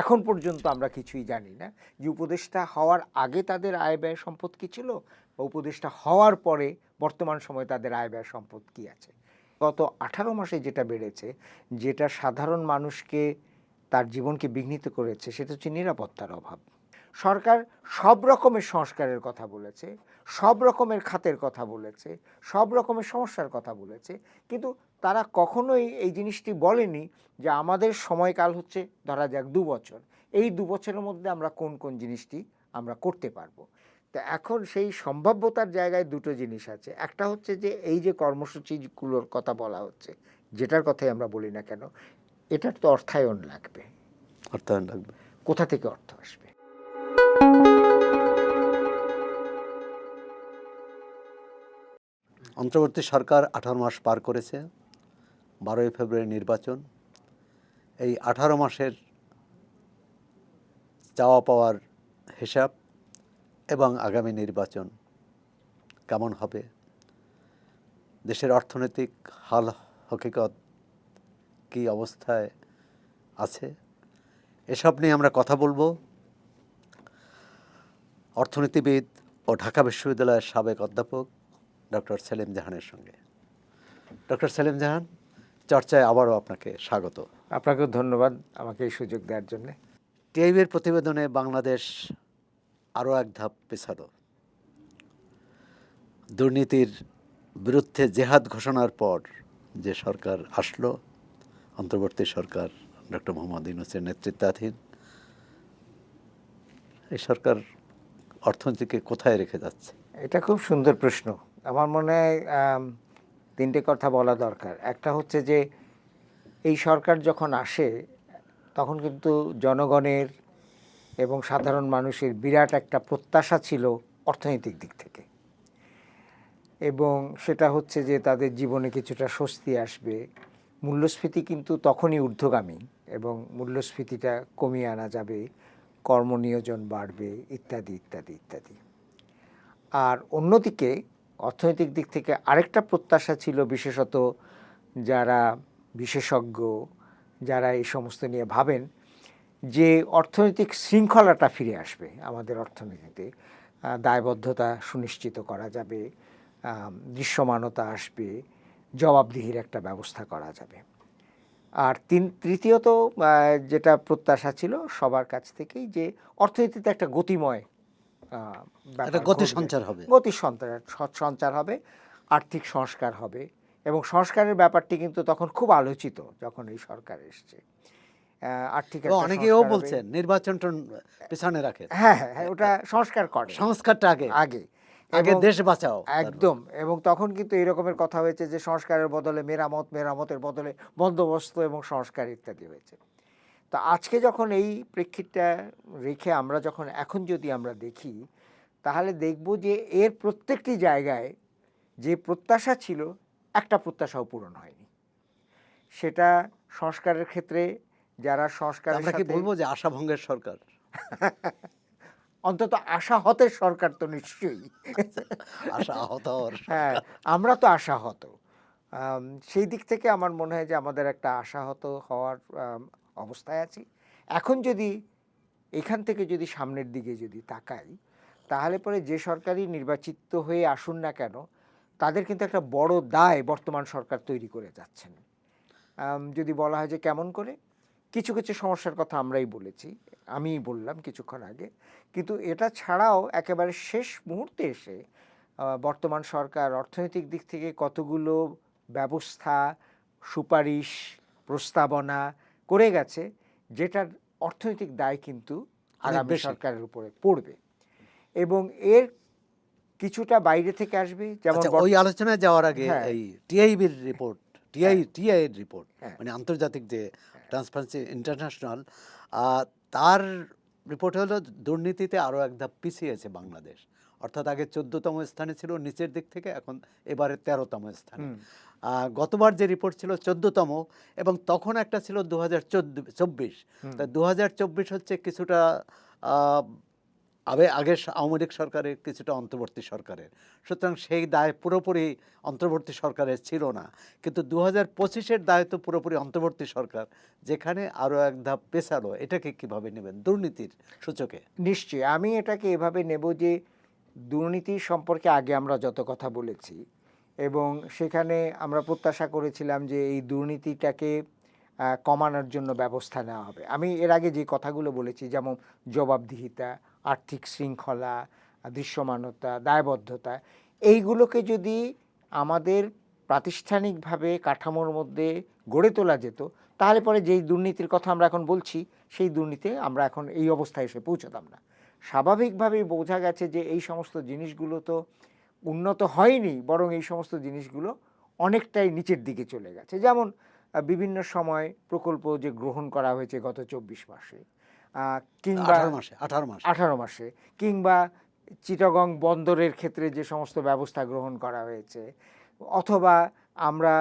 এখন পর্যন্ত আমরা কিছুই জানি না যে উপদেষ্টা হওয়ার আগে তাদের আয় ব্যয় সম্পদ কী ছিল বা উপদেষ্টা হওয়ার পরে বর্তমান সময়ে তাদের আয় ব্যয় সম্পদ কী আছে। গত 18 মাসে যেটা বেড়েছে, যেটা সাধারণ মানুষকে তার জীবনকে বিঘ্নিত করেছে, সেটা হচ্ছে নিরাপত্তার অভাব। সরকার সব রকমের সংস্কারের কথা বলেছে, সব রকমের খাতের কথা বলেছে, সব রকমের সমস্যার কথা বলেছে, কিন্তু তারা কখনোই এই জিনিসটি বলেনি যে আমাদের সময়কাল হচ্ছে ধরা যাক 2 বছর, এই 2 বছরের মধ্যে আমরা কোন কোন জিনিসটি আমরা করতে পারবো। তো এখন সেই সম্ভাব্যতার জায়গায় দুটো জিনিস আছে। একটা হচ্ছে যে এই যে কর্মসূচিগুলোর কথা বলা হচ্ছে, যেটার কথাই আমরা বলি না কেন, এটার তো অর্থায়ন লাগবে। অর্থায়ন লাগবে। কোথা থেকে অর্থ আসবে? অন্তর্বর্তী সরকার 18 মাস পার করেছে, 12ই ফেব্রুয়ারি নির্বাচন। এই 18 মাসের চাওয়া পাওয়ার হিসাব এবং আগামী নির্বাচন কেমন হবে, দেশের অর্থনৈতিক হাল হকিকত কী অবস্থায় আছে, এসব নিয়ে আমরা কথা বলবো অর্থনীতিবিদ ও ঢাকা বিশ্ববিদ্যালয়ের সাবেক অধ্যাপক ডক্টর সেলিম জাহানের সঙ্গে। ডক্টর সেলিম জাহান, চর্চায় আবারও আপনাকে স্বাগত। আপনাকেও ধন্যবাদ আমাকে এই সুযোগ দেওয়ার জন্য। টিআইবির প্রতিবেদনে বাংলাদেশ আরও এক ধাপ পেছালো। দুর্নীতির বিরুদ্ধে জেহাদ ঘোষণার পর যে সরকার আসলো, অন্তর্বর্তী সরকার ডক্টর মোহাম্মদ ইউনূসের নেতৃত্বাধীন, এই সরকার অর্থনীতিকে কোথায় রেখে যাচ্ছে? এটা খুব সুন্দর প্রশ্ন। আমার মনে হয় তিনটে কথা বলা দরকার। একটা হচ্ছে যে এই সরকার যখন আসে তখন কিন্তু জনগণের এবং সাধারণ মানুষের বিরাট একটা প্রত্যাশা ছিল অর্থনৈতিক দিক থেকে, এবং সেটা হচ্ছে যে তাদের জীবনে কিছুটা স্বস্তি আসবে। মূল্যস্ফীতি কিন্তু তখনই ঊর্ধ্বগামী এবং মূল্যস্ফীতিটা কমিয়ে আনা যাবে, কর্মনিয়োজন বাড়বে, ইত্যাদি ইত্যাদি ইত্যাদি। আর অন্যদিকে অর্থনৈতিক দিক থেকে আরেকটা প্রত্যাশা ছিল, বিশেষত যারা বিশেষজ্ঞ, যারা এই সমস্ত নিয়ে ভাবেন, যে অর্থনৈতিক শৃঙ্খলাটা ফিরে আসবে আমাদের অর্থনীতিতে, দায়বদ্ধতা সুনিশ্চিত করা যাবে, দৃশ্যমানতা আসবে, জবাবদিহির একটা ব্যবস্থা করা যাবে। আর তৃতীয়ত যেটা প্রত্যাশা ছিল সবার কাছ থেকেই, যে অর্থনীতিতে একটা গতিময় একটা গতি সঞ্চার হবে, সঞ্চার হবে, আর্থিক সংস্কার হবে। এবং সংস্কারের ব্যাপারটি কিন্তু তখন খুব আলোচিত যখন এই সরকার এসছে। আর্থিক একটা অনেকেও বলছেন নির্বাচনটা পেছনে রাখে। হ্যাঁ হ্যাঁ, ওটা সংস্কার করে, সংস্কারটা আগে আগে আগে দেশ বাঁচাও একদম। এবং তখন কিন্তু এরকমের কথা হয়েছে যে সংস্কারের বদলে মেরামত, মেরামতের বদলে বন্দোবস্ত এবং সংস্কার ইত্যাদি হয়েছে। তো আজকে যখন এই প্রেক্ষিতটা রেখে আমরা যখন এখন যদি আমরা দেখি, তাহলে দেখব যে এর প্রত্যেকটি জায়গায় যে প্রত্যাশা ছিল একটা প্রত্যাশাও পূরণ হয়নি। সেটা সংস্কারের ক্ষেত্রে যারা সংস্কারের আমরা কি বলবো যে আশাভঙ্গের সরকার? অন্তত আশাহতের সরকার তো নিশ্চয়ই। আশাহত। হ্যাঁ, আমরা তো আশাহত। সেই দিক থেকে আমার মনে হয় যে আমাদের একটা আশাহত হওয়ার অবস্থায় আছি। এখন যদি এখান থেকে যদি সামনের দিকে যদি তাকাই, তাহলে পরে যে সরকারই নির্বাচিত হয়ে আসুন না কেন, তাদের কিন্তু একটা বড় দায় বর্তমান সরকার তৈরি করে যাচ্ছেন। যদি বলা হয় যে কেমন করে, কিছু কিছু সমস্যার কথা আমরাই বলেছি, আমিই বললাম কিছুক্ষণ আগে, কিন্তু এটা ছাড়াও একেবারে শেষ মুহূর্তে এসে বর্তমান সরকার অর্থনৈতিক দিক থেকে কতগুলো ব্যবস্থা, সুপারিশ, প্রস্তাবনা করে গেছে, যেটার অর্থনৈতিক দায় কিন্তু আগামী সরকারের উপরে পড়বে এবং এর কিছুটা বাইরে থেকে আসবে। যেমন ওই আলোচনায় যাওয়ার আগে এই টিআইবির রিপোর্ট, টিআইয়ের রিপোর্ট, মানে আন্তর্জাতিক যে ট্রান্সপারেন্সি ইন্টারন্যাশনাল, তার রিপোর্ট হলো দুর্নীতিতে আরও এক ধাপ পিছিয়েছে বাংলাদেশ। অর্থাৎ আগে 14তম স্থানে ছিল নিচের দিক থেকে, এখন এবারে 13তম স্থানে। গতবার যে রিপোর্ট ছিল 14তম, এবং তখন একটা ছিল 2024। তা 2024 হচ্ছে কিছুটা আগে আওয়ামী লীগ সরকারের কিছুটা অন্তর্বর্তী সরকারের, সুতরাং সেই দায় পুরোপুরি অন্তর্বর্তী সরকারের ছিল না। কিন্তু 2025-এর দায় তো পুরোপুরি অন্তর্বর্তী সরকার, যেখানে আরও এক ধাপ পেছালো। এটাকে কিভাবে নেবেন দুর্নীতির সূচকে? নিশ্চয়ই আমি এটাকে এভাবে নেব যে দুর্নীতি সম্পর্কে আগে আমরা যত কথা বলেছি এবং সেখানে আমরা প্রত্যাশা করেছিলাম যে এই দুর্নীতিটাকে কমানোর জন্য ব্যবস্থা নেওয়া হবে। আমি এর আগে যে কথাগুলো বলেছি, যেমন জবাবদিহিতা, আর্থিক শৃঙ্খলা, দৃশ্যমানতা, দায়বদ্ধতা, এইগুলোকে যদি আমাদের প্রাতিষ্ঠানিকভাবে কাঠামোর মধ্যে গড়ে তোলা যেত, তাহলে পরে যেই দুর্নীতির কথা আমরা এখন বলছি সেই দুর্নীতি আমরা এখন এই অবস্থায় এসে পৌঁছতাম না। স্বাভাবিকভাবেই বোঝা গেছে যে এই সমস্ত জিনিসগুলো তো উন্নত হয়নি, বরং এই সমস্ত জিনিসগুলো অনেকটাই নিচের দিকে চলে গেছে। যেমন বিভিন্ন সময় প্রকল্প যে গ্রহণ করা হয়েছে গত 24 মাসে, কিংবা 18 মাসে, কিংবা চিটাগং বন্দরের ক্ষেত্রে যে সমস্ত ব্যবস্থা গ্রহণ করা হয়েছে, অথবা আমরা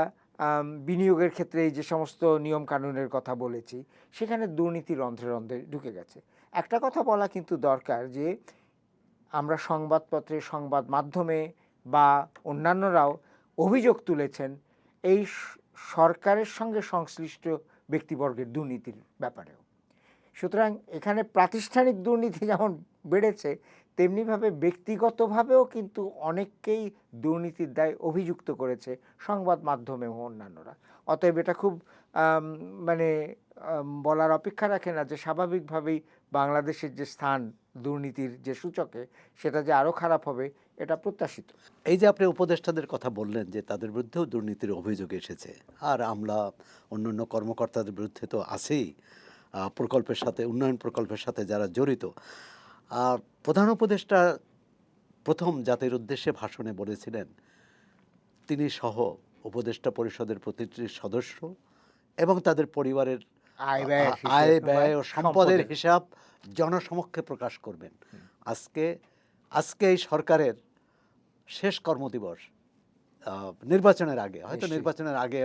বিনিয়োগের ক্ষেত্রে যে সমস্ত নিয়ম কানুনের কথা বলেছি, সেখানে দুর্নীতি রন্ধ্রে রন্ধ্রে ঢুকে গেছে। একটা কথা বলা কিন্তু দরকার যে আমরা সংবাদপত্রে, সংবাদ মাধ্যমে বা অন্যান্যরাও অভিযোগ তুলেছেন এই সরকারের সঙ্গে সংশ্লিষ্ট ব্যক্তিবর্গের দুর্নীতির ব্যাপারেও। সুতরাং এখানে প্রাতিষ্ঠানিক দুর্নীতি যেমন বেড়েছে, তেমনিভাবে ব্যক্তিগতভাবেও কিন্তু অনেককেই দুর্নীতির দায় অভিযুক্ত করেছে সংবাদ মাধ্যমে ও অন্যান্যরা। অতএব এটা খুব মানে বলার অপেক্ষা রাখে না যে স্বাভাবিকভাবেই বাংলাদেশের যে স্থান দুর্নীতির যে সূচকে, সেটা যে আরও খারাপ হবে, এটা প্রত্যাশিত। এই যে আপনি উপদেষ্টাদের কথা বললেন যে তাদের বিরুদ্ধেও দুর্নীতির অভিযোগ এসেছে, আর আমলা অন্যান্য কর্মকর্তাদের বিরুদ্ধে তো আছেই, প্রকল্পের সাথে, উন্নয়ন প্রকল্পের সাথে যারা জড়িত। আর প্রধান উপদেষ্টা প্রথম জাতির উদ্দেশ্যে ভাষণে বলেছিলেন তিনি সহ উপদেষ্টা পরিষদের প্রতিটি সদস্য এবং তাদের পরিবারের আয় ব্যয় ও সম্পদের হিসাব জনসমক্ষে প্রকাশ করবেন। আজকে এই সরকারের শেষ কর্মদিবস, নির্বাচনের আগে, হয়তো নির্বাচনের আগে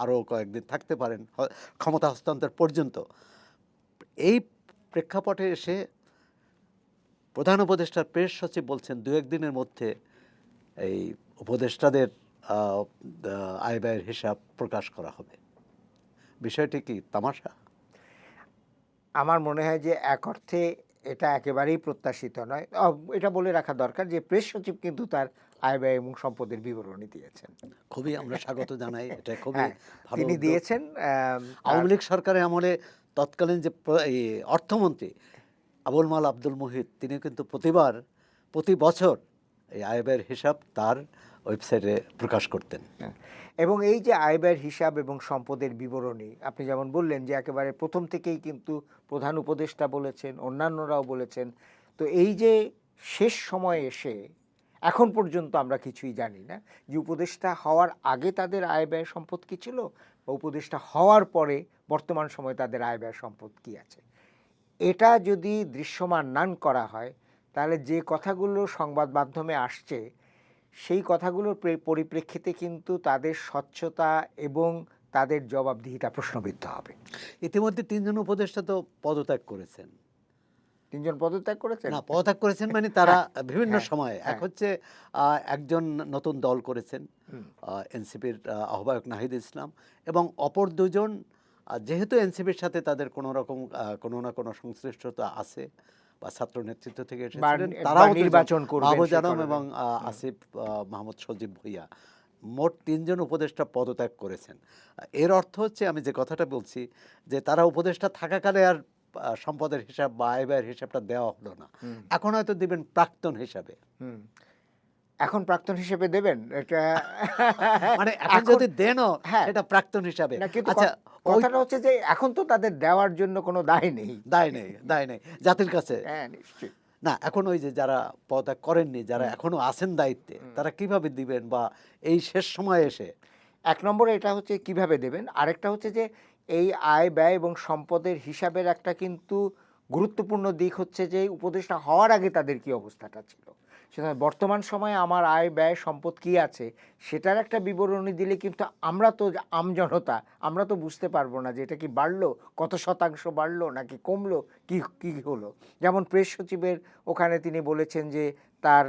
আরও কয়েকদিন থাকতে পারেন ক্ষমতা হস্তান্তর পর্যন্ত। এই প্রেক্ষাপটে এসে প্রধান উপদেষ্টার প্রেস সচিব বলছেন 2-1 দিনের মধ্যে এই উপদেষ্টাদের আয় ব্যয়ের হিসাব প্রকাশ করা হবে। বিষয়টি কি তামাশা? আমার মনে হয় যে এক অর্থে এটা একেবারেই প্রত্যাশিত নয়। এটা বলে রাখা দরকার যে প্রেস সচিব কিন্তু তার আয় ব্যয় এবং সম্পদের বিবরণী দিয়েছেন। খুবই আমরা স্বাগত জানাই, এটা খুবই ভালো তিনি উদ্যোগ। দিয়েছেন। আওয়ামী লীগ সরকারের আমলে তৎকালীন যে অর্থমন্ত্রী আবুল মাল আব্দুল মুহিত, তিনি কিন্তু প্রতি বছর এই আয় ব্যয়ের হিসাব তার ওয়েবসাইটে প্রকাশ করতেন। এবং এই যে আয় ব্যয়ের হিসাব এবং সম্পদের বিবরণী, আপনি যেমন বললেন যে একেবারে প্রথম থেকেই কিন্তু প্রধান উপদেষ্টা বলেছেন, অন্যান্যরাও বলেছেন। তো এই যে শেষ সময়ে এসে এখন পর্যন্ত আমরা কিছুই জানি না যে উপদেষ্টা হওয়ার আগে তাদের আয় ব্যয় সম্পদ কী ছিল, বা উপদেষ্টা হওয়ার পরে বর্তমান সময়ে তাদের আয় ব্যয় সম্পদ কী আছে। এটা যদি দৃশ্যমান না করা হয়, তাহলে যে কথাগুলো সংবাদ মাধ্যমে আসছে সেই কথাগুলোর পরিপ্রেক্ষিতে কিন্তু তাদের স্বচ্ছতা এবং তাদের জবাবদিহিতা প্রশ্নবিদ্ধ হবে। ইতিমধ্যে 3 জন উপদেষ্টা তো পদত্যাগ করেছেন। 3 জন পদত্যাগ করেছেন? না, পদত্যাগ করেছেন মানে তারা বিভিন্ন সময়ে, এক হচ্ছে একজন নতুন দল করেছেন এনসিপির আহ্বায়ক নাহিদ ইসলাম, এবং অপর 2 জন যেহেতু এনসিপির সাথে তাদের কোনো না কোনো সংশ্লিষ্টতা আছে বা ছাত্র নেতৃত্ব থেকে এসেছিলেন, তারাও নির্বাচন করবেন, মাহবুজ আলম এবং আসিফ মাহমুদ সজীব ভুইয়া, মোট 3 জন উপদেষ্টা পদত্যাগ করেছেন। এর অর্থ হচ্ছে, আমি যে কথাটা বলছি, যে তারা উপদেষ্টা থাকাকালে আর সম্পদের হিসাব বা আয় ব্যয়ের হিসাবটা দেওয়া হলো না, এখন হয়তো দিবেন প্রাক্তন হিসাবে। এখন প্রাক্তন হিসেবে দেবেন এটা মানে এখন যদি দেনও সেটা প্রাক্তন হিসাবে। আচ্ছা, কথাটা হচ্ছে যে এখন তো তাদের দেওয়ার জন্য কোনো দায় নেই জাতির কাছে। হ্যাঁ, নিশ্চয়ই না, এখন ওই যে যারা পদত্যাগ করেননি, যারা এখনো আছেন দায়িত্বে, তারা কিভাবে দিবেন, বা এই শেষ সময়ে এসে? 1 নম্বরে এটা হচ্ছে কিভাবে দেবেন, আরেকটা হচ্ছে যে এই আয় ব্যয় এবং সম্পদের হিসাবের একটা কিন্তু গুরুত্বপূর্ণ দিক হচ্ছে যে উপদেষ্টা হওয়ার আগে তাদের কি অবস্থাটা ছিল। সুতরাং বর্তমান সময়ে আমার আয় ব্যয় সম্পদ কী আছে সেটার একটা বিবরণী দিলে কিন্তু আমরা তো আমজনতা আমরা তো বুঝতে পারবো না যে এটা কি বাড়লো, কত শতাংশ বাড়লো নাকি কমলো, কি কি হলো। যেমন প্রেস সচিবের ওখানে তিনি বলেছেন যে তার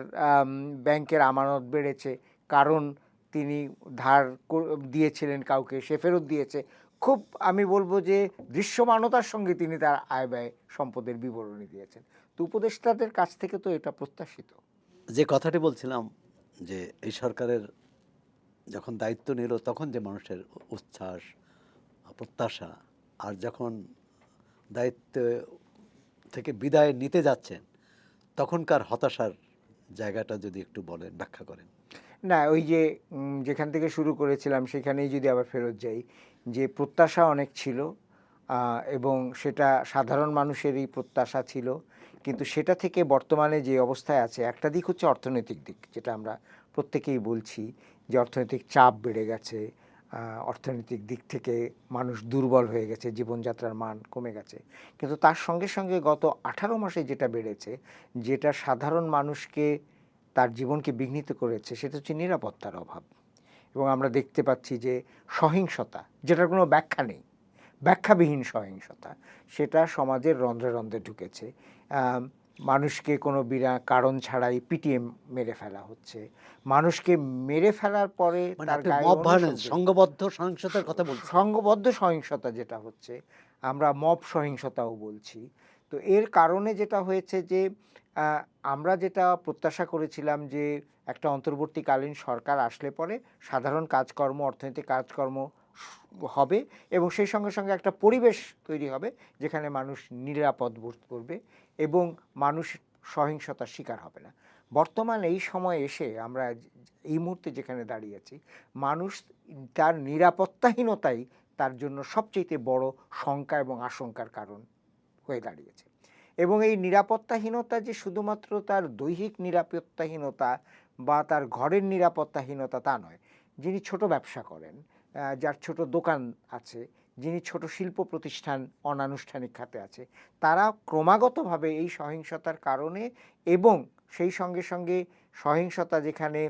ব্যাংকের আমানত বেড়েছে, কারণ তিনি ধার দিয়েছিলেন কাউকে, সে ফেরত দিয়েছে। খুব আমি বলবো যে দৃশ্যমানতার সঙ্গে তিনি তার আয় ব্যয় সম্পদের বিবরণী দিয়েছেন। তো উপদেষ্টাদের কাছ থেকে তো এটা প্রত্যাশিত। যে কথাটি বলছিলাম যে এই সরকারের যখন দায়িত্ব নিল তখন যে মানুষের উচ্ছ্বাস, প্রত্যাশা, আর যখন দায়িত্ব থেকে বিদায় নিতে যাচ্ছেন তখনকার হতাশার জায়গাটা যদি একটু বলেন, ব্যাখ্যা করেন। না, ওই যে যেখান থেকে শুরু করেছিলাম সেখানেই যদি আবার ফেরত যাই, যে প্রত্যাশা অনেক ছিল এবং সেটা সাধারণ মানুষেরই প্রত্যাশা ছিল, কিন্তু সেটা থেকে বর্তমানে যে অবস্থায় আছে, একটা দিক হচ্ছে অর্থনৈতিক দিক, যেটা আমরা প্রত্যেকেই বলছি যে অর্থনৈতিক চাপ বেড়ে গেছে, অর্থনৈতিক দিক থেকে মানুষ দুর্বল হয়ে গেছে, জীবনযাত্রার মান কমে গেছে। কিন্তু তার সঙ্গে সঙ্গে গত 18 মাসে যেটা বেড়েছে, যেটা সাধারণ মানুষকে তার জীবনকে বিঘ্নিত করেছে, সেটা হচ্ছে নিরাপত্তার অভাব। এবং আমরা দেখতে পাচ্ছি যে সহিংসতা, যেটার কোনো ব্যাখ্যা নেই, ব্যাখ্যাবিহীন সহিংসতা, সেটা সমাজের রন্ধ্রে রন্ধ্রে ঢুকেছে। মানুষকে কোনো বিনা কারণ ছাড়াই পিটিয়ে মেরে ফেলা হচ্ছে, মানুষকে মেরে ফেলার পরে তার গায়ে সংঘবদ্ধ সহিংসতার কথা বলছি, সংঘবদ্ধ সহিংসতা যেটা হচ্ছে, আমরা মব সহিংসতাও বলছি। তো এর কারণে যেটা হয়েছে যে আমরা যেটা প্রত্যাশা করেছিলাম যে একটা অন্তর্বর্তীকালীন সরকার আসলে পরে সাধারণ কাজকর্ম, অর্থনৈতিক কাজকর্ম হবে এবং সেই সঙ্গে সঙ্গে একটা পরিবেশ তৈরি হবে যেখানে মানুষ নিরাপদ বোধ করবে এবং মানুষ সহিংসতার শিকার হবে না। বর্তমান এই সময় এসে আমরা এই মুহূর্তে যেখানে দাঁড়িয়ে আছি, মানুষ তার নিরাপত্তাহীনতাই তার জন্য সবচেয়ে বড় শঙ্কা এবং আশঙ্কার কারণ হয়ে দাঁড়িয়েছে। এবং এই নিরাপত্তাহীনতা যে শুধুমাত্র তার দৈহিক নিরাপত্তাহীনতা বা তার ঘরের নিরাপত্তাহীনতা তা নয়। যিনি ছোট ব্যবসা করেন, যার ছোট দোকান আছে, যিনি ছোট শিল্প প্রতিষ্ঠান অনানুষ্ঠানিক খাতে আছে, তারা ক্রমাগতভাবে এই সহিংসতার কারণে এবং সেই সঙ্গে সঙ্গে সহিংসতা যেখানে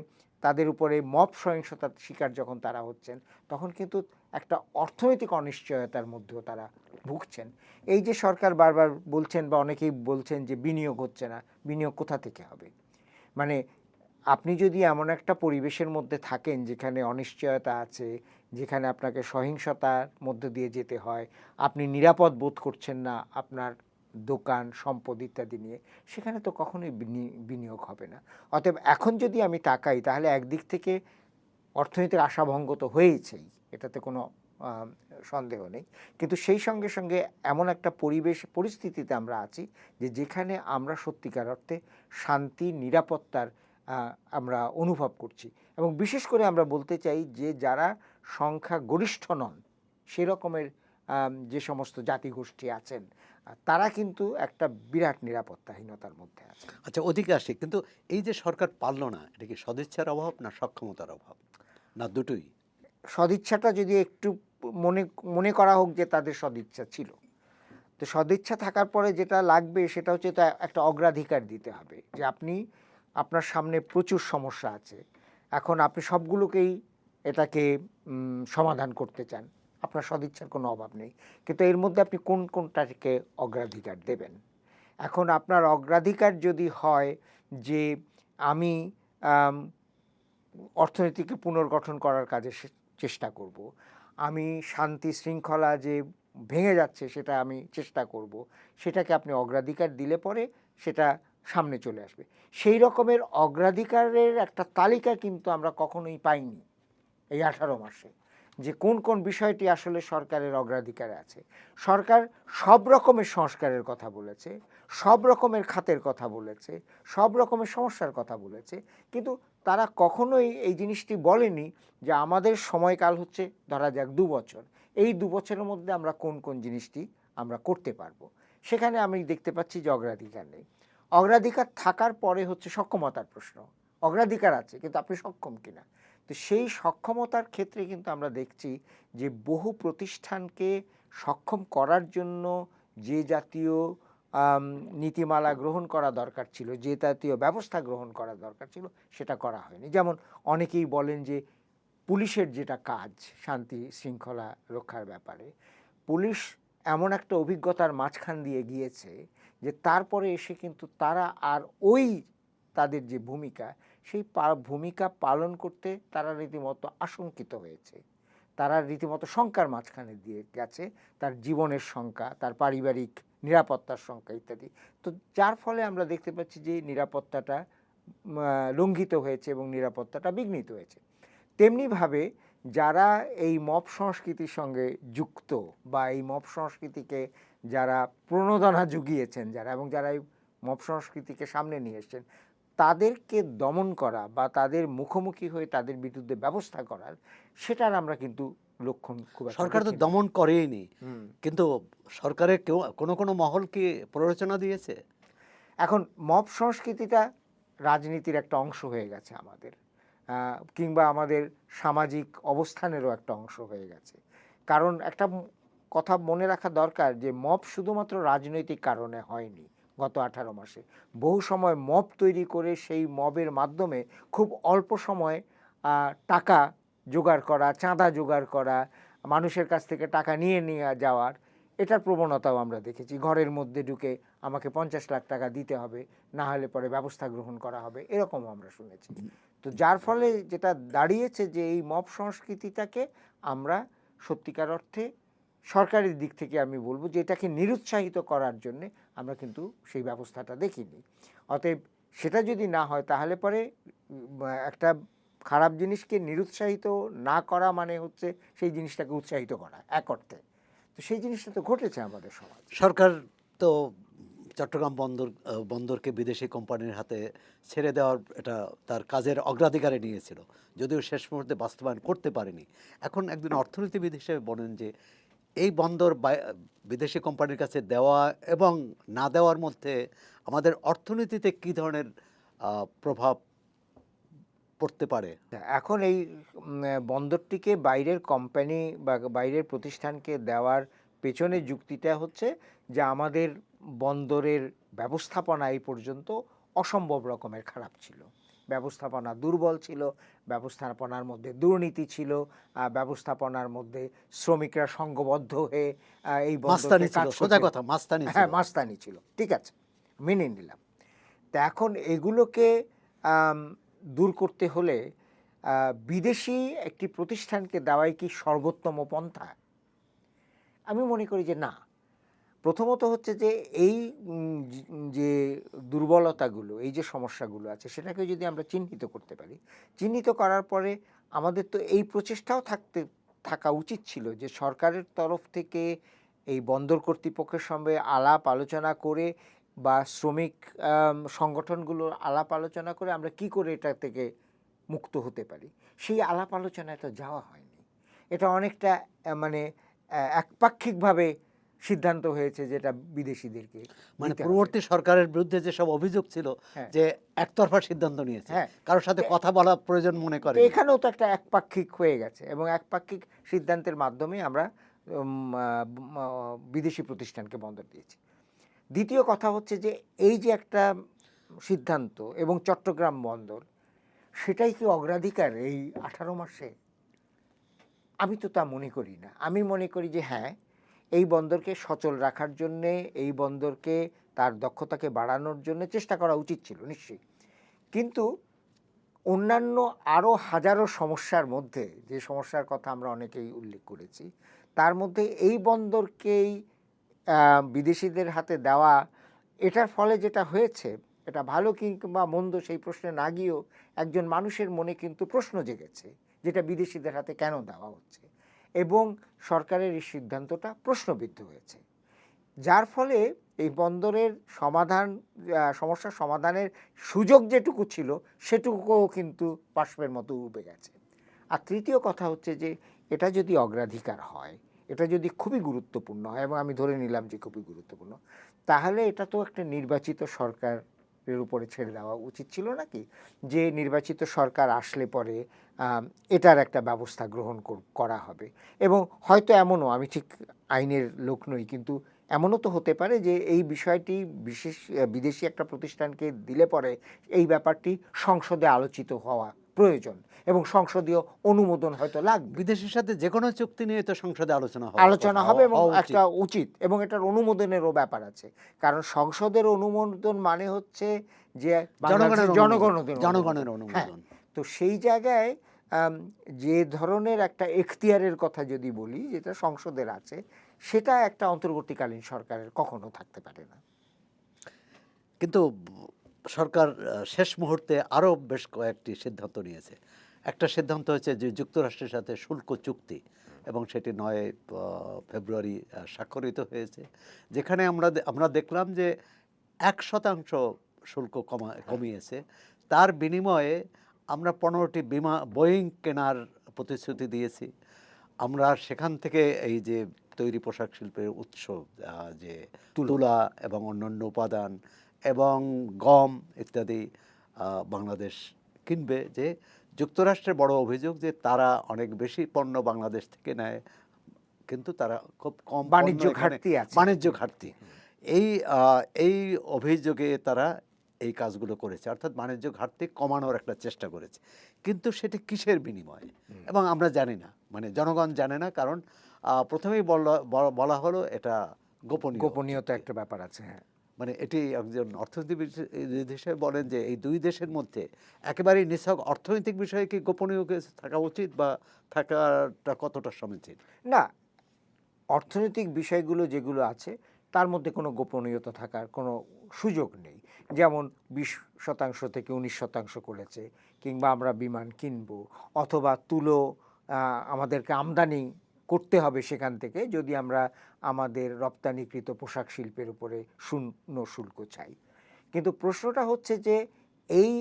তাদের উপরে মব সহিংসতার শিকার যখন তারা হচ্ছেন, তখন কিন্তু একটা অর্থনৈতিক অনিশ্চয়তার মধ্যেও তারা ভুগছেন। এই যে সরকার বারবার বলছেন বা অনেকেই বলছেন যে বিনিয়োগ হচ্ছে না, বিনিয়োগ কোথা থেকে হবে? মানে আপনি যদি এমন একটা পরিবেশের মধ্যে থাকেন যেখানে অনিশ্চয়তা আছে, যেখানে আপনাকে সহিংসতার মধ্যে দিয়ে যেতে হয়, আপনি নিরাপদ বোধ করছেন না আপনার দোকান, সম্পদ ইত্যাদি নিয়ে, সেখানে তো কখনোই বিনিয়োগ হবে না। অতএব এখন যদি আমি তাকাই, তাহলে একদিক থেকে অর্থনীতির আশাভঙ্গ তো হয়েইছেই, এটাতে কোনো সন্দেহ নেই। কিন্তু সেই সঙ্গে সঙ্গে এমন একটা পরিস্থিতিতে আমরা আছি যে যেখানে আমরা সত্যিকার অর্থে শান্তি, নিরাপত্তার আমরা অনুভব করছি। এবং বিশেষ করে আমরা বলতে চাই যে যারা সংখ্যাগরিষ্ঠ নন, সেরকমের যে সমস্ত জাতিগোষ্ঠী আছেন, তারা কিন্তু একটা বিরাট নিরাপত্তাহীনতার মধ্যে আছে। আচ্ছা, ওদিকে আসি। কিন্তু এই যে সরকার পারল না, এটা কি সদিচ্ছার অভাব না সক্ষমতার অভাব, না দুটোই? সদিচ্ছাটা যদি একটু মনে করা হোক যে তাদের সদিচ্ছা ছিল, তো সদিচ্ছা থাকার পরে যেটা লাগবে সেটা হচ্ছে তা একটা অগ্রাধিকার দিতে হবে যে আপনার সামনে প্রচুর সমস্যা আছে, এখন আপনি সবগুলোকেই এটাকে সমাধান করতে চান, আপনার সদিচ্ছার কোনো অভাব নেই, কিন্তু এর মধ্যে আপনি কোনটাকে অগ্রাধিকার দেবেন। এখন আপনার অগ্রাধিকার যদি হয় যে আমি অর্থনীতিকে পুনর্গঠন করার কাজে চেষ্টা করব, আমি শান্তি শৃঙ্খলা যে ভেঙে যাচ্ছে সেটা আমি চেষ্টা করব, সেটাকে আপনি অগ্রাধিকার দিলে পরে সেটা সামনে চলে আসবে। সেই রকমের অগ্রাধিকারের একটা তালিকা কিন্তু আমরা কখনোই পাইনি এই 18 মাসে, যে কোন কোন বিষয়টি আসলে সরকারের অগ্রাধিকারে আছে। সরকার সব রকমের সংস্কারের কথা বলেছে, সব রকমের খাতের কথা বলেছে, সব রকমের সমস্যার কথা বলেছে, কিন্তু তারা কখনোই এই জিনিসটি বলেনি যে আমাদের সময়কাল হচ্ছে ধরা যাক 2 বছর, এই 2 বছরের মধ্যে আমরা কোন কোন জিনিসটি আমরা করতে পারবো। সেখানে আমি দেখতে পাচ্ছি যে অগ্রাধিকার নেই। অগ্রাধিকার থাকার পরে হচ্ছে সক্ষমতার প্রশ্ন। অগ্রাধিকার আছে কিন্তু আপনি সক্ষম কিনা। তো সেই সক্ষমতার ক্ষেত্রে কিন্তু আমরা দেখছি যে বহু প্রতিষ্ঠানকে সক্ষম করার জন্য যে জাতীয় নীতিমালা গ্রহণ করা দরকার ছিল, যে জাতীয় ব্যবস্থা গ্রহণ করা দরকার ছিল, সেটা করা হয়নি। যেমন অনেকেই বলেন যে পুলিশের যেটা কাজ শান্তি শৃঙ্খলা রক্ষার ব্যাপারে, পুলিশ এমন একটা অভিজ্ঞতার মাঝখান দিয়ে গিয়েছে যে তারপরে এসে কিন্তু তারা আর ওই তাদের যে ভূমিকা, সেই ভূমিকা পালন করতে তারা রীতিমতো আশঙ্কিত হয়েছে, তারা রীতিমতো শঙ্কার মাঝখানে দিয়ে গেছে, তার জীবনের শঙ্কা, তার পারিবারিক নিরাপত্তার শঙ্কা ইত্যাদি। তো যার ফলে আমরা দেখতে পাচ্ছি যে নিরাপত্তাটা লঙ্ঘিত হয়েছে এবং নিরাপত্তাটা বিঘ্নিত হয়েছে। তেমনিভাবে যারা এই মব সংস্কৃতির সঙ্গে যুক্ত বা এই মব সংস্কৃতিকে যারা প্রণোদনা জুগিয়েছেন যারা, এবং যারা এই মব সংস্কৃতিকে সামনে নিয়ে এসেছেন, তাদেরকে দমন করা বা তাদের মুখোমুখি হয়ে তাদের বিরুদ্ধে ব্যবস্থা করার, সেটার আমরা কিন্তু লক্ষণ খুব একটা সরকার তো দেখি না। দমন করেইনি, কিন্তু সরকারের কেউ কোনো মহল কি প্ররোচনা দিয়েছে? এখন মব সংস্কৃতিটা রাজনীতির একটা অংশ হয়ে গেছে আমাদের, কিংবা আমাদের সামাজিক অবস্থানেরও একটা অংশ হয়ে গেছে। কারণ একটা কথা মনে রাখা দরকার যে মব শুধুমাত্র রাজনৈতিক কারণে হয়নি। গত 18 মাসে বহু সময় মব তৈরি করে সেই মবের মাধ্যমে খুব অল্প সময়ে টাকা জোগাড় করা, চাঁদা জোগাড় করা, মানুষের কাছ থেকে টাকা নিয়ে যাওয়ার, এটার প্রবণতাও আমরা দেখেছি। ঘরের মধ্যে ঢুকে আমাকে 50 লাখ টাকা দিতে হবে, না হলে পরে ব্যবস্থা গ্রহণ করা হবে, এরকমও আমরা শুনেছি। তো যার ফলে যেটা দাঁড়িয়েছে যে এই মব সংস্কৃতিটাকে আমরা সত্যিকার অর্থে সরকারের দিক থেকে আমি বলবো যে এটাকে নিরুৎসাহিত করার জন্যে আমরা কিন্তু সেই ব্যবস্থাটা দেখিনি। অতএব সেটা যদি না হয় তাহলে পরে একটা খারাপ জিনিসকে নিরুৎসাহিত না করা মানে হচ্ছে সেই জিনিসটাকে উৎসাহিত করা এক অর্থে। তো সেই জিনিসটা তো ঘটেছে আমাদের সমাজে। সরকার তো চট্টগ্রাম বন্দরকে বিদেশি কোম্পানির হাতে ছেড়ে দেওয়ার এটা তার কাজের অগ্রাধিকারে নিয়েছিল, যদিও শেষ মুহূর্তে বাস্তবায়ন করতে পারেনি। এখন একজন অর্থনীতিবিদ হিসেবে বলেন যে এই বন্দর বিদেশি কোম্পানির কাছে দেওয়া এবং না দেওয়ার মধ্যে আমাদের অর্থনীতিতে কী ধরনের প্রভাব পড়তে পারে? এখন এই বন্দরটিকে বাইরের কোম্পানি বা বাইরের প্রতিষ্ঠানকে দেওয়ার পেছনে যুক্তিটা হচ্ছে যে আমাদের বন্দরের ব্যবস্থাপনা এই পর্যন্ত অসম্ভব রকমের খারাপ ছিল, ব্যবস্থাপনা দুর্বল ছিল, ব্যবস্থাপনার মধ্যে দুর্নীতি ছিল, ব্যবস্থাপনার মধ্যে শ্রমিকরা সংঘবদ্ধ হয়ে এই মাস্তানি বন্দরে ছিল, কাজ সোজা করতে, কথা মাস্তানি ছিল। হ্যাঁ মাস্তানি ছিল, ঠিক আছে, মেনে নিলাম। তা এখন এগুলোকে দূর করতে হলে বিদেশি একটি প্রতিষ্ঠানকে দেওয়াই কি সর্বোত্তম পন্থা? আমি মনে করি যে না। প্রথমত হচ্ছে যে এই যে দুর্বলতাগুলো, এই যে সমস্যাগুলো আছে, সেটাকে যদি আমরা চিহ্নিত করতে পারি, চিহ্নিত করার পরে আমাদের তো এই প্রচেষ্টাও থাকা উচিত ছিল যে সরকারের তরফ থেকে এই বন্দর কর্তৃপক্ষের সঙ্গে আলাপ আলোচনা করে বা শ্রমিক সংগঠনগুলোর আলাপ আলোচনা করে আমরা কি করে এটা থেকে মুক্ত হতে পারি, সেই আলাপ আলোচনায় তো যাওয়া হয়নি। এটা অনেকটা মানে একপাক্ষিকভাবে সিদ্ধান্ত হয়েছে যেটা বিদেশিদেরকে মানে দিতে হবে। পূর্ববর্তী সরকারের বিরুদ্ধে যেসব অভিযোগ ছিল হ্যাঁ। যে একতরফা সিদ্ধান্ত নিয়েছে, হ্যাঁ। কারোর সাথে কথা বলা প্রয়োজন মনে করে। তো এখানেও তো একটা একপাক্ষিক হয়ে গেছে এবং একপাক্ষিক সিদ্ধান্তের মাধ্যমে আমরা বিদেশি প্রতিষ্ঠানকে বন্দর দিয়েছি। দ্বিতীয় কথা হচ্ছে যে এই যে একটা সিদ্ধান্ত এবং চট্টগ্রাম বন্দর, সেটাই কি অগ্রাধিকার এই 18 মাসে? আমি তো তা মনে করি না। আমি মনে করি যে হ্যাঁ, এই বন্দরকে সচল রাখার জন্যে, এই বন্দরকে তার দক্ষতাকে বাড়ানোর জন্য চেষ্টা করা উচিত ছিল নিশ্চয়ই। কিন্তু অন্যান্য আরও হাজারো সমস্যার মধ্যে, যে সমস্যার কথা আমরা অনেকেই উল্লেখ করেছি, তার মধ্যে এই বন্দরকেই বিদেশিদের হাতে দেওয়া, এটার ফলে যেটা হয়েছে, এটা ভালো কিংবা মন্দ সেই প্রশ্নে না গিয়েও একজন মানুষের মনে কিন্তু প্রশ্ন জেগেছে যেটা বিদেশিদের হাতে কেন দেওয়া হচ্ছে, এবং সরকারের এই সিদ্ধান্তটা প্রশ্নবিদ্ধ হয়েছে। যার ফলে এই বন্দরের সমস্যার সমাধানের সুযোগ যেটুকু ছিল সেটুকুও কিন্তু বাষ্পের মতো উবে গেছে। আর তৃতীয় কথা হচ্ছে যে এটা যদি অগ্রাধিকার হয়, এটা যদি খুবই গুরুত্বপূর্ণ হয়, এবং আমি ধরে নিলাম যে খুবই গুরুত্বপূর্ণ, তাহলে এটা তো একটা নির্বাচিত সরকারের উপরে ছেড়ে দেওয়া উচিত ছিল নাকি, যে নির্বাচিত সরকার আসলে পরে এটার একটা ব্যবস্থা গ্রহণ করা হবে। এবং হয়তো এমনও, আমি ঠিক আইনের লোক নই, কিন্তু এমনও তো হতে পারে যে এই বিষয়টি বিদেশি একটা প্রতিষ্ঠানকে দিলে পরে এই ব্যাপারটি সংসদে আলোচিত হওয়া প্রয়োজন এবং সংসদীয় অনুমোদন হয়তো লাগবে। বিদেশের সাথে যে কোনো চুক্তি নিয়ে তো সংসদে আলোচনা আলোচনা হবে এবং হওয়া উচিত। একটা উচিত এবং এটার অনুমোদনের ব্যাপার আছে, কারণ সংসদের অনুমোদন মানে হচ্ছে যে জনগণের জনগণের অনুমোদন। হ্যাঁ, তো সেই জায়গায় যে ধরনের একটা এখতিয়ারের কথা যদি বলি যেটা সংসদের আছে, সেটা একটা অন্তর্বর্তীকালীন সরকারের কখনো থাকতে পারে না। কিন্তু সরকার শেষ মুহূর্তে আরও বেশ কয়েকটি সিদ্ধান্ত নিয়েছে। একটা সিদ্ধান্ত হচ্ছে যে যুক্তরাষ্ট্রের সাথে শুল্ক চুক্তি, এবং সেটি 9 ফেব্রুয়ারি স্বাক্ষরিত হয়েছে, যেখানে আমরা দেখলাম যে 1% শুল্ক কমিয়েছে। তার বিনিময়ে আমরা 15টি বোয়িং কেনার প্রতিশ্রুতি দিয়েছি। আমরা সেখান থেকে এই যে তৈরি পোশাক শিল্পের উৎস, যে তুলা এবং অন্যান্য উপাদান এবং গম ইত্যাদি বাংলাদেশ কিনবে। যে যুক্তরাষ্ট্রের বড় অভিযোগ যে তারা অনেক বেশি পণ্য বাংলাদেশ থেকে নেয়, কিন্তু তারা খুব কম বাণিজ্য ঘাটতি আছে। বাণিজ্য ঘাটতি। এই অভিযোগে তারা এই কাজগুলো করেছে, অর্থাৎ বাণিজ্য ঘাটতি কমানোর একটা চেষ্টা করেছে। কিন্তু সেটা কিসের বিনিময়ে এবং আমরা জানি না, মানে জনগণ জানে না, কারণ প্রথমেই বলা হলো এটা গোপনীয়তা একটা ব্যাপার আছে। হ্যাঁ, মানে এটি একজন অর্থনীতিবিদ হিসেবে বলেন যে এই দুই দেশের মধ্যে একেবারেই নিছক অর্থনৈতিক বিষয়ে কি গোপনীয় থাকা উচিত, বা থাকাটা কতটা সমীচীন? না, অর্থনৈতিক বিষয়গুলো যেগুলো আছে তার মধ্যে কোনো গোপনীয়তা থাকার কোনো সুযোগ নেই। যেমন 20% থেকে 19% করেছে, কিংবা আমরা বিমান কিনবো, অথবা তুলো আমাদেরকে আমদানি করতে হবে সেখান থেকে যদি আমরা আমাদের রপ্তানিকৃত পোশাক শিল্পের উপরে শূন্য শুল্ক চাই। কিন্তু প্রশ্নটা হচ্ছে যে এই